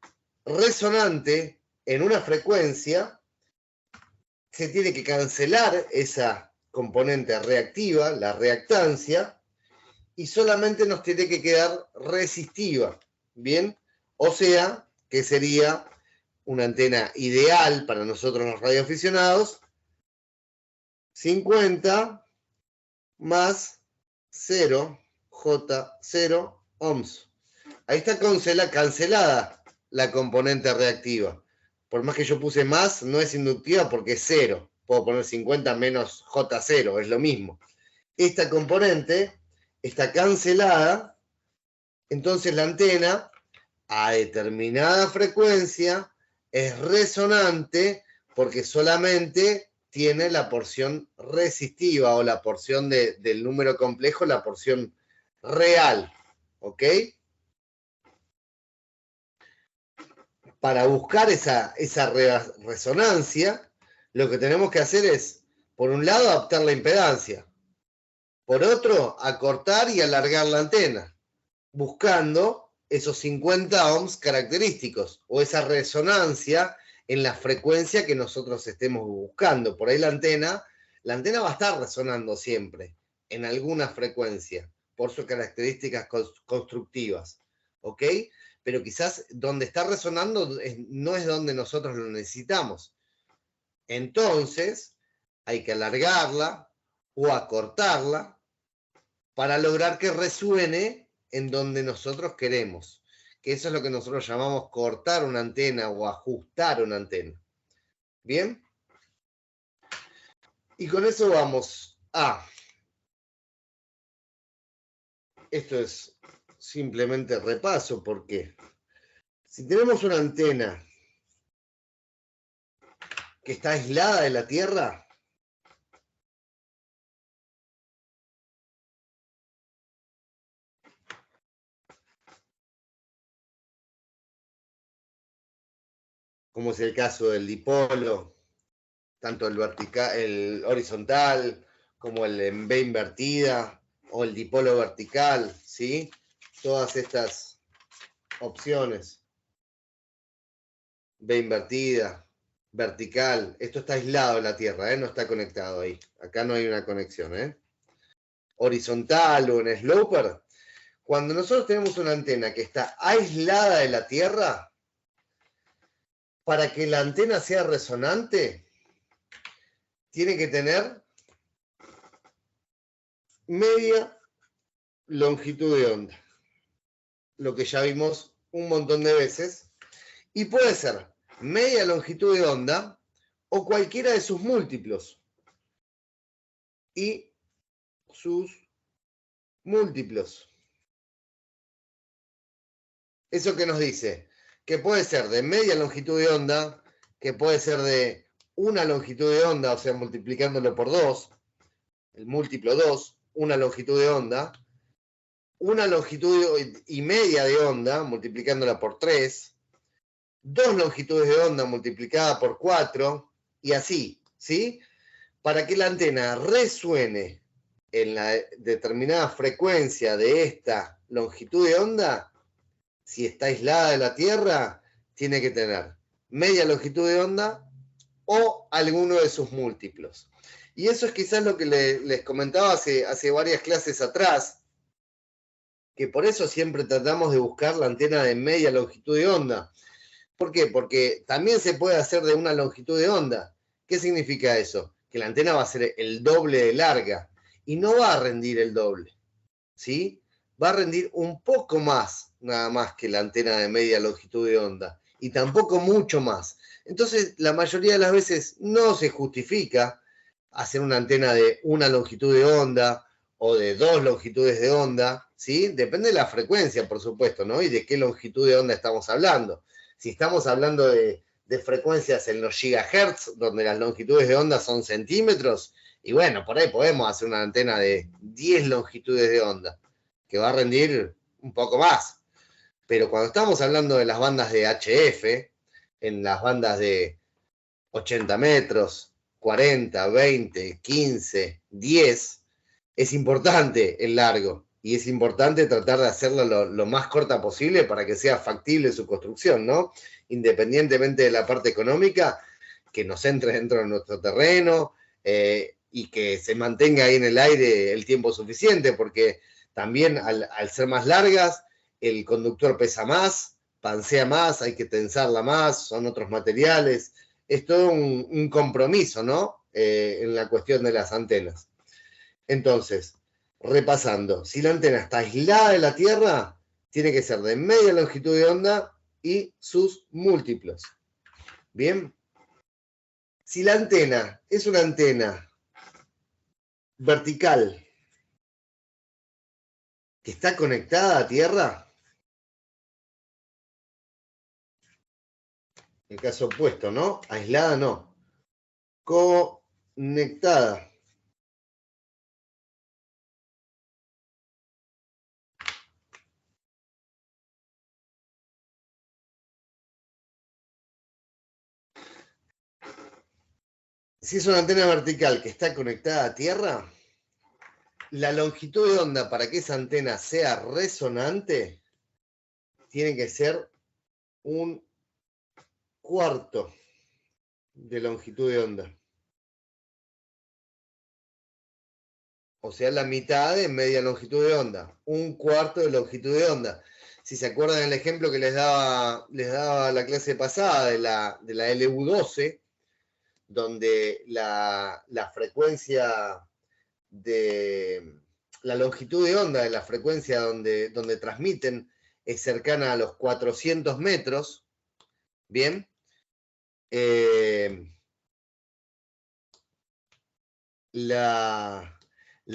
resonante en una frecuencia, se tiene que cancelar esa componente reactiva, la reactancia, y solamente nos tiene que quedar resistiva, ¿bien? O sea, que sería una antena ideal para nosotros los radioaficionados, 50 más 0, J0 ohms. Ahí está cancelada la componente reactiva. Por más que yo puse más, no es inductiva porque es 0. Puedo poner 50 menos J0, es lo mismo. Esta componente está cancelada, entonces la antena a determinada frecuencia es resonante porque solamente tiene la porción resistiva o la porción del número complejo, la porción real. ¿Ok? Para buscar esa resonancia, lo que tenemos que hacer es, por un lado, adaptar la impedancia. Por otro, acortar y alargar la antena, buscando esos 50 ohms característicos o esa resonancia en la frecuencia que nosotros estemos buscando. Por ahí la antena va a estar resonando siempre en alguna frecuencia por sus características constructivas, ¿ok? Pero quizás donde está resonando no es donde nosotros lo necesitamos. Entonces, hay que alargarla o acortarla para lograr que resuene en donde nosotros queremos. Que eso es lo que nosotros llamamos cortar una antena o ajustar una antena. ¿Bien? Y con eso vamos a... Esto es simplemente repaso, porque si tenemos una antena que está aislada de la Tierra, como es el caso del dipolo, tanto el vertical, el horizontal, como el en B invertida, o el dipolo vertical, ¿sí? Todas estas opciones. B invertida, vertical, esto está aislado de la Tierra, no está conectado ahí. Acá no hay una conexión, Horizontal o en sloper, cuando nosotros tenemos una antena que está aislada de la Tierra, para que la antena sea resonante, tiene que tener media longitud de onda, lo que ya vimos un montón de veces, y puede ser media longitud de onda o cualquiera de sus múltiplos. Y sus múltiplos. ¿Eso qué nos dice? Que puede ser de media longitud de onda, que puede ser de una longitud de onda, o sea, multiplicándolo por 2, el múltiplo 2, una longitud de onda, una longitud y media de onda, multiplicándola por 3, 2 longitudes de onda multiplicada por 4, y así, ¿sí? Para que la antena resuene en la determinada frecuencia de esta longitud de onda, si está aislada de la Tierra, tiene que tener media longitud de onda o alguno de sus múltiplos. Y eso es quizás lo que les comentaba hace varias clases atrás, que por eso siempre tratamos de buscar la antena de media longitud de onda. ¿Por qué? Porque también se puede hacer de una longitud de onda. ¿Qué significa eso? Que la antena va a ser el doble de larga y no va a rendir el doble, ¿sí? Va a rendir un poco más, nada más que la antena de media longitud de onda, y tampoco mucho más. Entonces, la mayoría de las veces no se justifica hacer una antena de una longitud de onda o de 2 longitudes de onda, ¿sí? Depende de la frecuencia, por supuesto, ¿no? Y de qué longitud de onda estamos hablando. Si estamos hablando de frecuencias en los gigahertz, donde las longitudes de onda son centímetros, y bueno, por ahí podemos hacer una antena de 10 longitudes de onda, que va a rendir un poco más. Pero cuando estamos hablando de las bandas de HF, en las bandas de 80 metros, 40, 20, 15, 10, es importante el largo. Y es importante tratar de hacerlo lo más corta posible para que sea factible su construcción, ¿no? Independientemente de la parte económica, que nos entre dentro de nuestro terreno y que se mantenga ahí en el aire el tiempo suficiente, porque también al ser más largas, el conductor pesa más, pansea más, hay que tensarla más, son otros materiales. Es todo un compromiso, ¿no? En la cuestión de las antenas. Entonces, repasando, si la antena está aislada de la Tierra, tiene que ser de media longitud de onda y sus múltiplos. Bien. Si la antena es una antena vertical que está conectada a Tierra, el caso opuesto, ¿no? Aislada no. Conectada. Si es una antena vertical que está conectada a Tierra, la longitud de onda para que esa antena sea resonante tiene que ser un cuarto de longitud de onda. O sea, la mitad de media longitud de onda. Un cuarto de longitud de onda. Si se acuerdan del ejemplo que les daba la clase pasada de la LU12, donde la frecuencia de la longitud de onda de la frecuencia donde transmiten es cercana a los 400 metros, ¿bien? La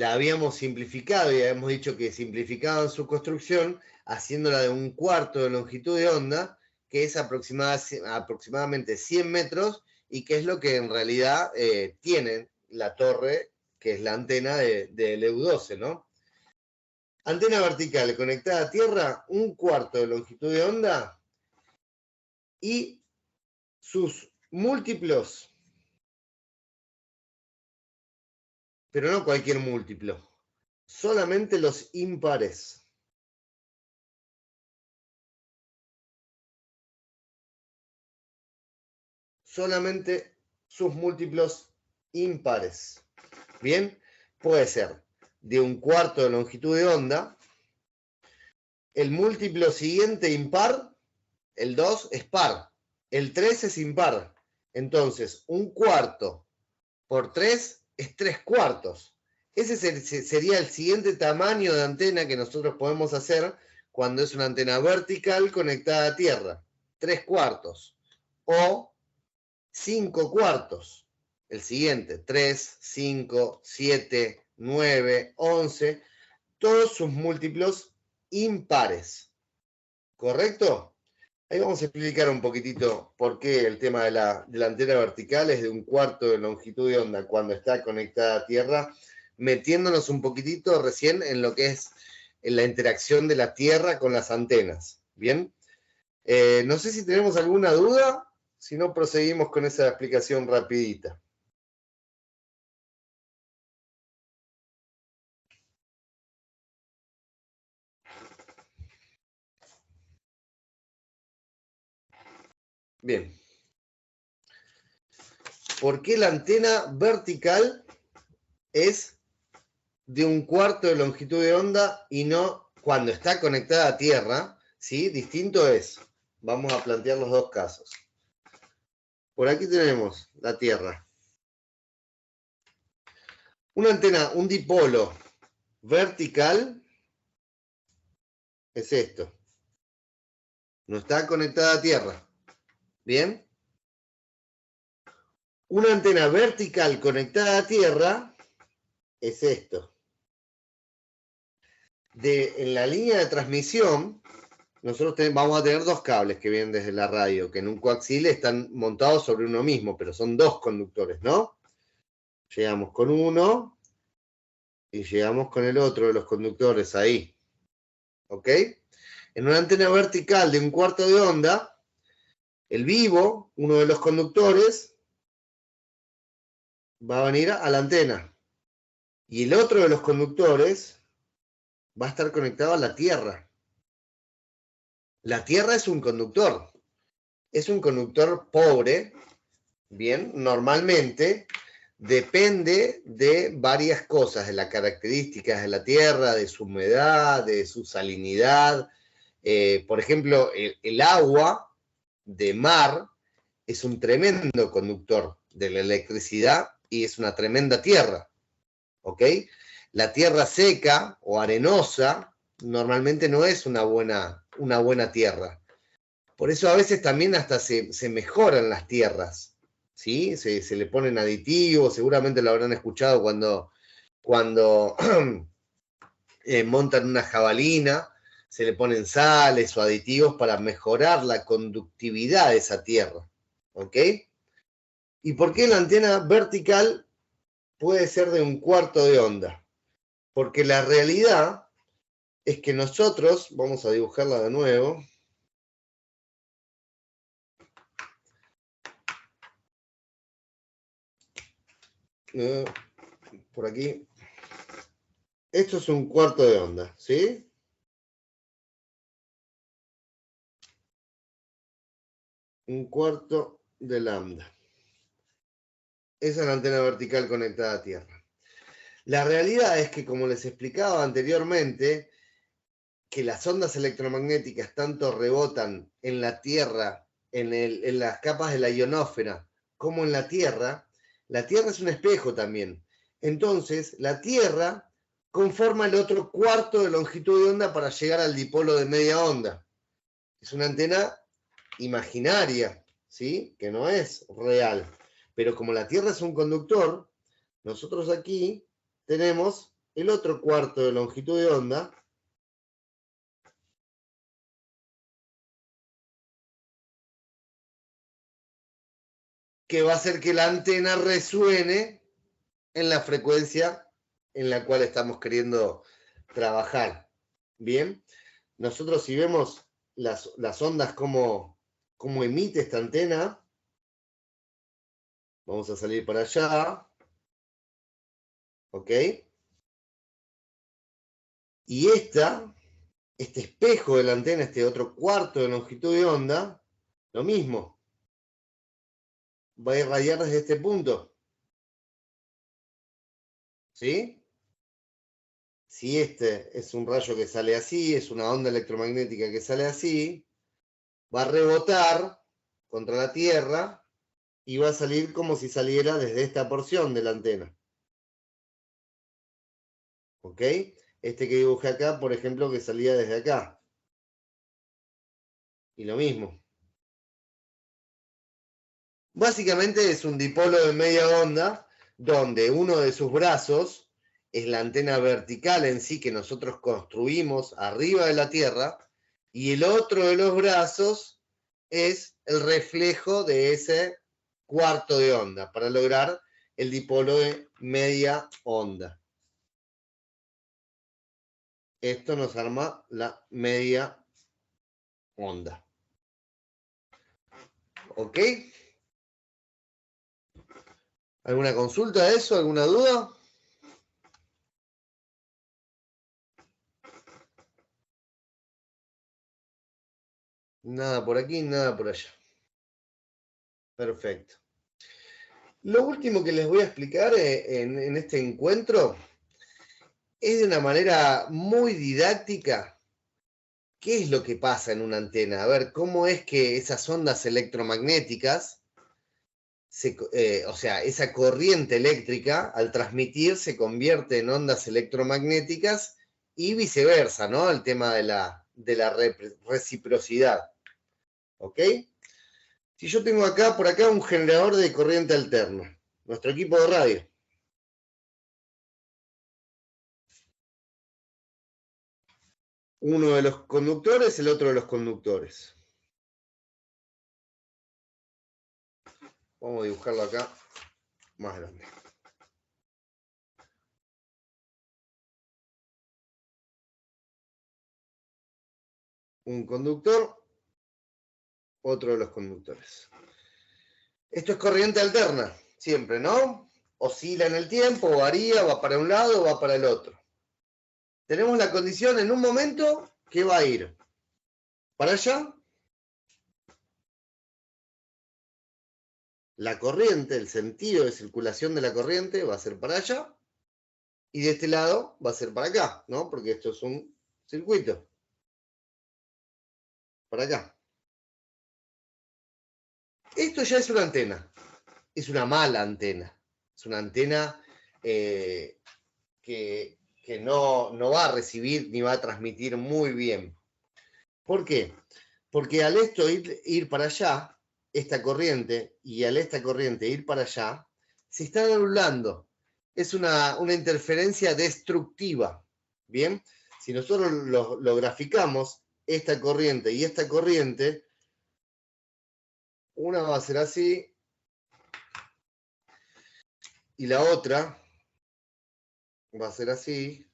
habíamos simplificado y habíamos dicho que simplificaban su construcción haciéndola de un cuarto de longitud de onda, que es aproximadamente 100 metros, y que es lo que en realidad tiene la torre, que es la antena del EU12, ¿no? Antena vertical conectada a Tierra, un cuarto de longitud de onda, y sus múltiplos, pero no cualquier múltiplo, solamente los impares. Solamente sus múltiplos impares. Bien, puede ser de un cuarto de longitud de onda. El múltiplo siguiente impar, el 2 es par, el 3 es impar. Entonces, un cuarto por 3 es 3 cuartos. Ese sería el siguiente tamaño de antena que nosotros podemos hacer cuando es una antena vertical conectada a Tierra. 3 cuartos. O 5 cuartos. El siguiente, 3, 5, 7, 9, 11. Todos sus múltiplos impares. ¿Correcto? Ahí vamos a explicar un poquitito por qué el tema de la antena vertical es de un cuarto de longitud de onda cuando está conectada a Tierra, metiéndonos un poquitito recién en lo que es en la interacción de la Tierra con las antenas. ¿Bien? No sé si tenemos alguna duda. Si no, proseguimos con esa explicación rapidita. Bien. ¿Por qué la antena vertical es de un cuarto de longitud de onda y no cuando está conectada a Tierra? ¿Sí? Distinto es. Vamos a plantear los dos casos. Por aquí tenemos la Tierra. Una antena, un dipolo vertical es esto. No está conectada a Tierra. ¿Bien? Una antena vertical conectada a Tierra es esto. En la línea de transmisión, nosotros vamos a tener dos cables que vienen desde la radio, que en un coaxil están montados sobre uno mismo, pero son dos conductores, ¿no? Llegamos con uno y llegamos con el otro de los conductores ahí. ¿Ok? En una antena vertical de un cuarto de onda, el vivo, uno de los conductores, va a venir a la antena. Y el otro de los conductores va a estar conectado a la Tierra. La Tierra es un conductor. Es un conductor pobre, bien, normalmente depende de varias cosas, de las características de la Tierra, de su humedad, de su salinidad. Por ejemplo, el agua de mar es un tremendo conductor de la electricidad y es una tremenda tierra, ¿ok? La tierra seca o arenosa normalmente no es una buena tierra. Por eso a veces también hasta se mejoran las tierras, ¿sí? Se le ponen aditivos, seguramente lo habrán escuchado cuando montan una jabalina, se le ponen sales o aditivos para mejorar la conductividad de esa tierra, ¿ok? ¿Y por qué la antena vertical puede ser de 1/4 de onda? Porque la realidad es que nosotros, vamos a dibujarla de nuevo, por aquí, esto es 1/4 de onda, ¿sí? Un cuarto de lambda. Esa es la antena vertical conectada a tierra. La realidad es que, como les explicaba anteriormente, que las ondas electromagnéticas tanto rebotan en la Tierra, en las capas de la ionosfera, como en la Tierra es un espejo también. Entonces, la Tierra conforma el otro cuarto de longitud de onda para llegar al dipolo de media onda. Es una antena imaginaria, ¿sí? Que no es real. Pero como la Tierra es un conductor, nosotros aquí tenemos el otro cuarto de longitud de onda que va a hacer que la antena resuene en la frecuencia en la cual estamos queriendo trabajar. Bien, nosotros si vemos las ondas como emite esta antena, vamos a salir para allá, ¿ok? Y este espejo de la antena, este otro cuarto de longitud de onda, lo mismo, va a irradiar desde este punto, ¿sí? Si este es un rayo que sale así, es una onda electromagnética que sale así, va a rebotar contra la Tierra y va a salir como si saliera desde esta porción de la antena. ¿Ok? Este que dibujé acá, por ejemplo, que salía desde acá. Y lo mismo. Básicamente es un dipolo de media onda, donde uno de sus brazos es la antena vertical en sí que nosotros construimos arriba de la Tierra, y el otro de los brazos es el reflejo de ese cuarto de onda, para lograr el dipolo de media onda. Esto nos arma la media onda. ¿Ok? ¿Alguna consulta de eso? ¿Alguna duda? Nada por aquí, nada por allá. Perfecto. Lo último que les voy a explicar en este encuentro es de una manera muy didáctica qué es lo que pasa en una antena. A ver, cómo es que esas ondas electromagnéticas, o sea, esa corriente eléctrica, al transmitir, se convierte en ondas electromagnéticas y viceversa, ¿no? El tema de la reciprocidad. ¿Ok? Si yo tengo acá, por acá, un generador de corriente alterna, nuestro equipo de radio. Uno de los conductores, el otro de los conductores. Vamos a dibujarlo acá más grande. Un conductor, otro de los conductores. Esto es corriente alterna, siempre, ¿no? oscila en el tiempo, varía, va para un lado, va para el otro. Tenemos la condición en un momento que va a ir para allá. La corriente, el sentido de circulación de la corriente va a ser para allá. Y de este lado va a ser para acá, ¿no? Porque esto es un circuito. Para acá. Esto ya es una antena. Es una mala antena. Es una antena que no va a recibir ni va a transmitir muy bien. ¿Por qué? Porque al esto ir para allá, esta corriente, y al esta corriente ir para allá, se están anulando. Es una interferencia destructiva. ¿Bien? Si nosotros lo graficamos, esta corriente y esta corriente, una va a ser así, y la otra va a ser así.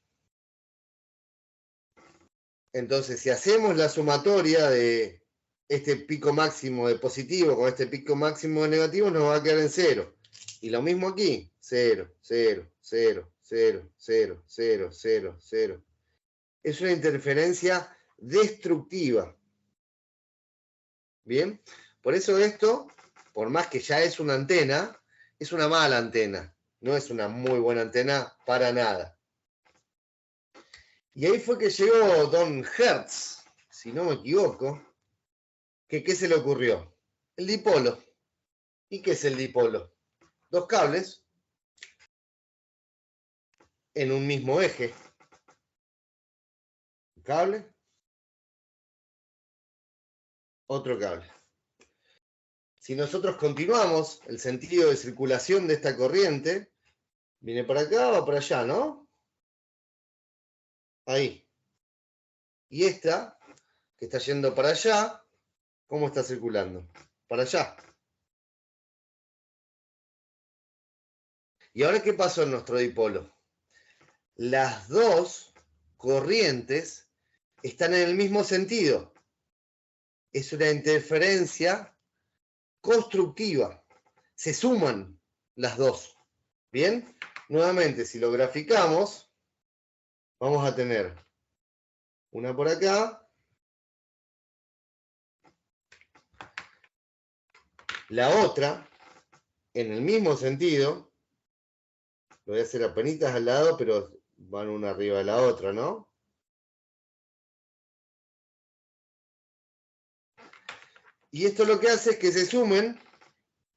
Entonces, si hacemos la sumatoria de este pico máximo de positivo con este pico máximo de negativo, nos va a quedar en 0. Y lo mismo aquí, 0, 0, 0, 0, 0, 0, 0, 0. Es una interferencia destructiva. ¿Bien? Por eso esto, por más que ya es una antena, es una mala antena. No es una muy buena antena para nada. Y ahí fue que llegó Don Hertz, si no me equivoco, que ¿qué se le ocurrió? El dipolo. ¿Y qué es el dipolo? Dos cables en un mismo eje. Un cable. Otro cable. Si nosotros continuamos el sentido de circulación de esta corriente, viene para acá, va para allá, ¿no? Ahí. Y esta, que está yendo para allá, ¿cómo está circulando? Para allá. ¿Y ahora qué pasó en nuestro dipolo? Las dos corrientes están en el mismo sentido. Es una interferencia constructiva. Se suman las dos. ¿Bien? Nuevamente, si lo graficamos, vamos a tener una por acá, la otra en el mismo sentido. Lo voy a hacer apenas al lado, pero van una arriba de la otra, ¿no? Y esto lo que hace es que se sumen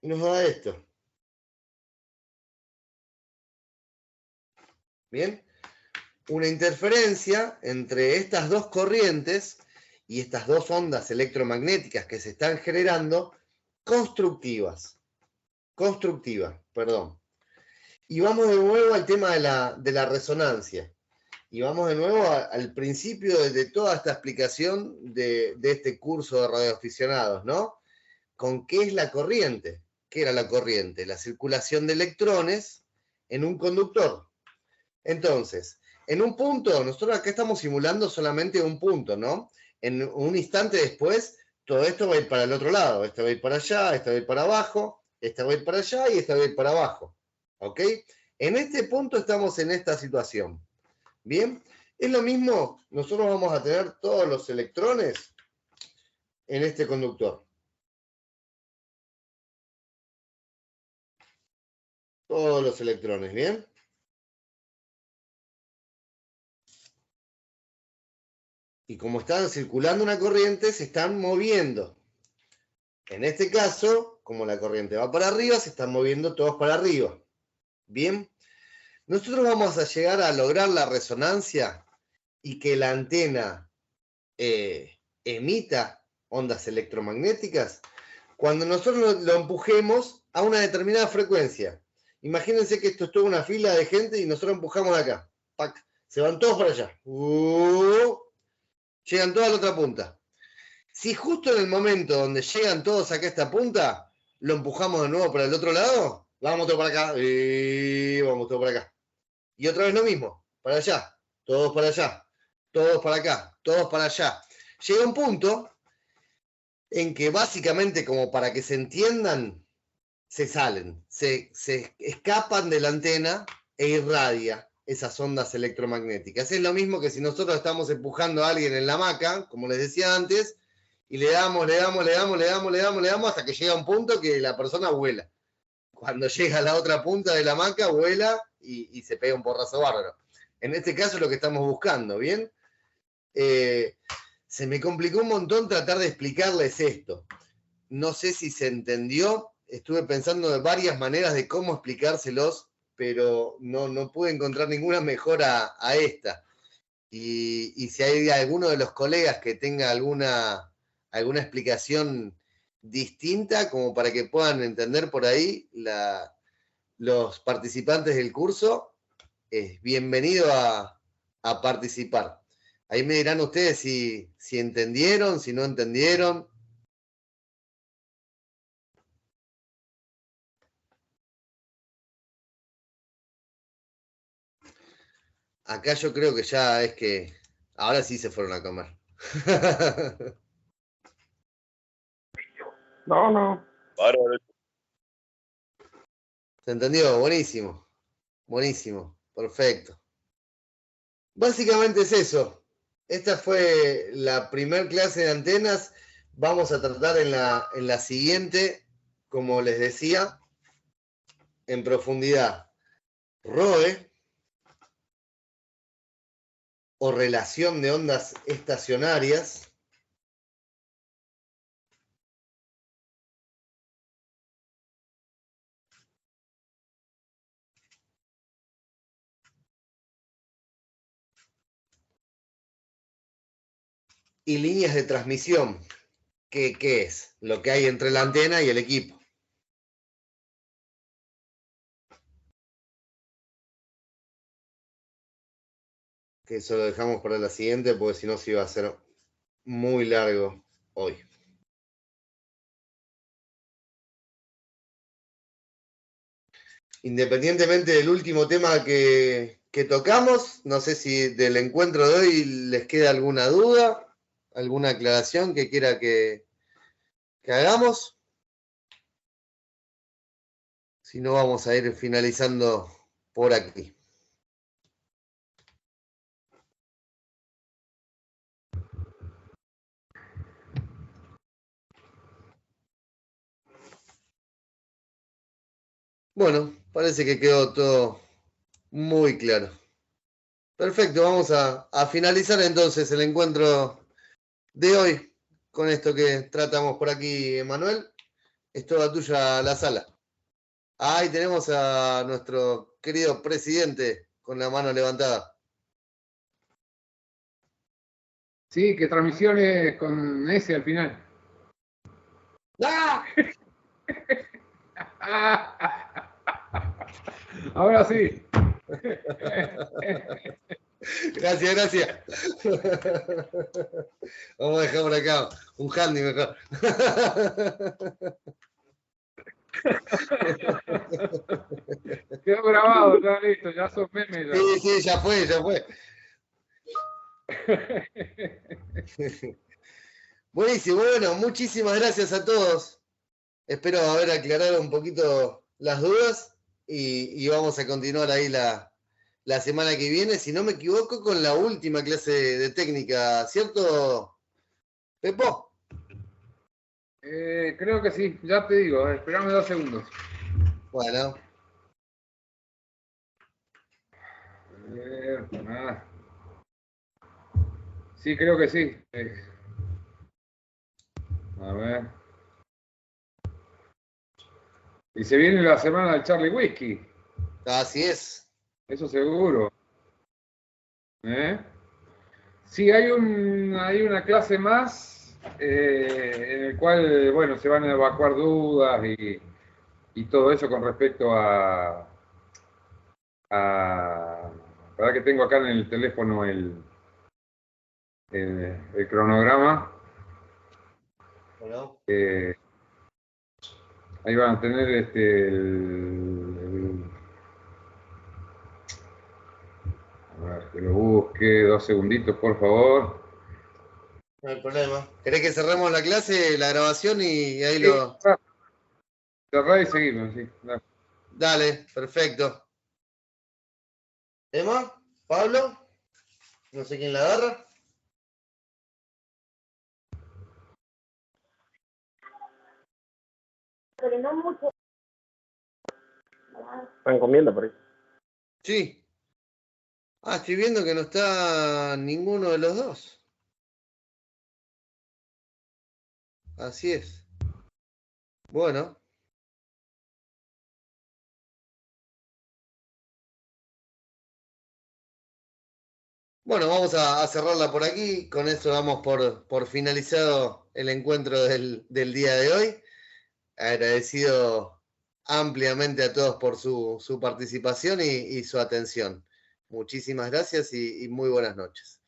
y nos da esto. ¿Bien? Una interferencia entre estas dos corrientes y estas dos ondas electromagnéticas que se están generando, constructivas. Y vamos de nuevo al tema de la resonancia. Y vamos de nuevo al principio de toda esta explicación de este curso de radioaficionados, ¿no? ¿Con qué es la corriente? ¿Qué era la corriente? La circulación de electrones en un conductor. Entonces, en un punto, nosotros acá estamos simulando solamente un punto, ¿no? En un instante después, todo esto va a ir para el otro lado. Esta va a ir para allá, esta va a ir para abajo, esta va a ir para allá y esta va a ir para abajo. ¿Ok? En este punto estamos en esta situación. ¿Bien? Es lo mismo, nosotros vamos a tener todos los electrones en este conductor. Todos los electrones, ¿bien? Y como están circulando una corriente, se están moviendo. En este caso, como la corriente va para arriba, se están moviendo todos para arriba. ¿Bien? Nosotros vamos a llegar a lograr la resonancia y que la antena emita ondas electromagnéticas cuando nosotros lo empujemos a una determinada frecuencia. Imagínense que esto es toda una fila de gente y nosotros empujamos de acá. ¡Pac! Se van todos para allá. Llegan todos a la otra punta. Si justo en el momento donde llegan todos acá a esta punta, lo empujamos de nuevo para el otro lado, vamos todos para acá, y vamos todos para acá. Y otra vez lo mismo, para allá, todos para allá, todos para acá, todos para allá. Llega un punto en que básicamente, como para que se entiendan, se salen, se escapan de la antena e irradia esas ondas electromagnéticas. Es lo mismo que si nosotros estamos empujando a alguien en la hamaca, como les decía antes, y le damos hasta que llega un punto que la persona vuela. Cuando llega a la otra punta de la hamaca, vuela y se pega un porrazo bárbaro. En este caso es lo que estamos buscando, ¿bien? Se me complicó un montón tratar de explicarles esto. No sé si se entendió. Estuve pensando de varias maneras de cómo explicárselos, pero no pude encontrar ninguna mejora a esta. Y si hay alguno de los colegas que tenga alguna explicación distinta, como para que puedan entender por ahí los participantes del curso, es bienvenido a participar. Ahí me dirán ustedes si entendieron, si no entendieron. Acá yo creo que ya es que ahora sí se fueron a comer. No. ¿Se entendió? Buenísimo. Buenísimo. Perfecto. Básicamente es eso. Esta fue la primera clase de antenas. Vamos a tratar en la siguiente, como les decía, en profundidad, ROE, o relación de ondas estacionarias, y líneas de transmisión. ¿Qué es? Lo que hay entre la antena y el equipo. Que eso lo dejamos para la siguiente, porque si no se iba a hacer muy largo hoy. Independientemente del último tema que tocamos, no sé si del encuentro de hoy les queda alguna duda, alguna aclaración que quiera que hagamos. Si no, vamos a ir finalizando por aquí. Bueno, parece que quedó todo muy claro. Perfecto, vamos a finalizar entonces el encuentro de hoy con esto que tratamos por aquí, Emanuel. Es toda tuya la sala. Ahí tenemos a nuestro querido presidente con la mano levantada. Sí, que transmisiones con S al final. ¡Ah! Ahora sí. Gracias. Vamos a dejar por acá un handy mejor. Quedó grabado, ya listo, ya sos meme. Ya. Sí, ya fue. Buenísimo, bueno, muchísimas gracias a todos. Espero haber aclarado un poquito las dudas y vamos a continuar ahí la semana que viene, si no me equivoco, con la última clase de técnica, ¿cierto, Pepo? Creo que sí, ya te digo, esperame 2 segundos. Bueno. Sí, creo que sí. A ver. Y se viene la semana del Charlie Whiskey. Así es. Eso seguro. Sí, hay una clase más en el cual, bueno, se van a evacuar dudas y todo eso con respecto a verdad que tengo acá en el teléfono el cronograma. Bueno. Ahí van a tener a ver, que lo busque, 2 segunditos, por favor. No hay problema. ¿Querés que cerremos la clase, la grabación y ahí lo... Cerrá y seguimos, sí. Dale. Dale, perfecto. Emma, Pablo, no sé quién la agarra. Pero no mucho. ¿Están comiendo por ahí? Sí. Ah, estoy viendo que no está ninguno de los dos. Así es. Bueno. Bueno, vamos a cerrarla por aquí. Con esto damos por finalizado el encuentro del día de hoy. Agradecido ampliamente a todos por su participación y su atención. Muchísimas gracias y muy buenas noches.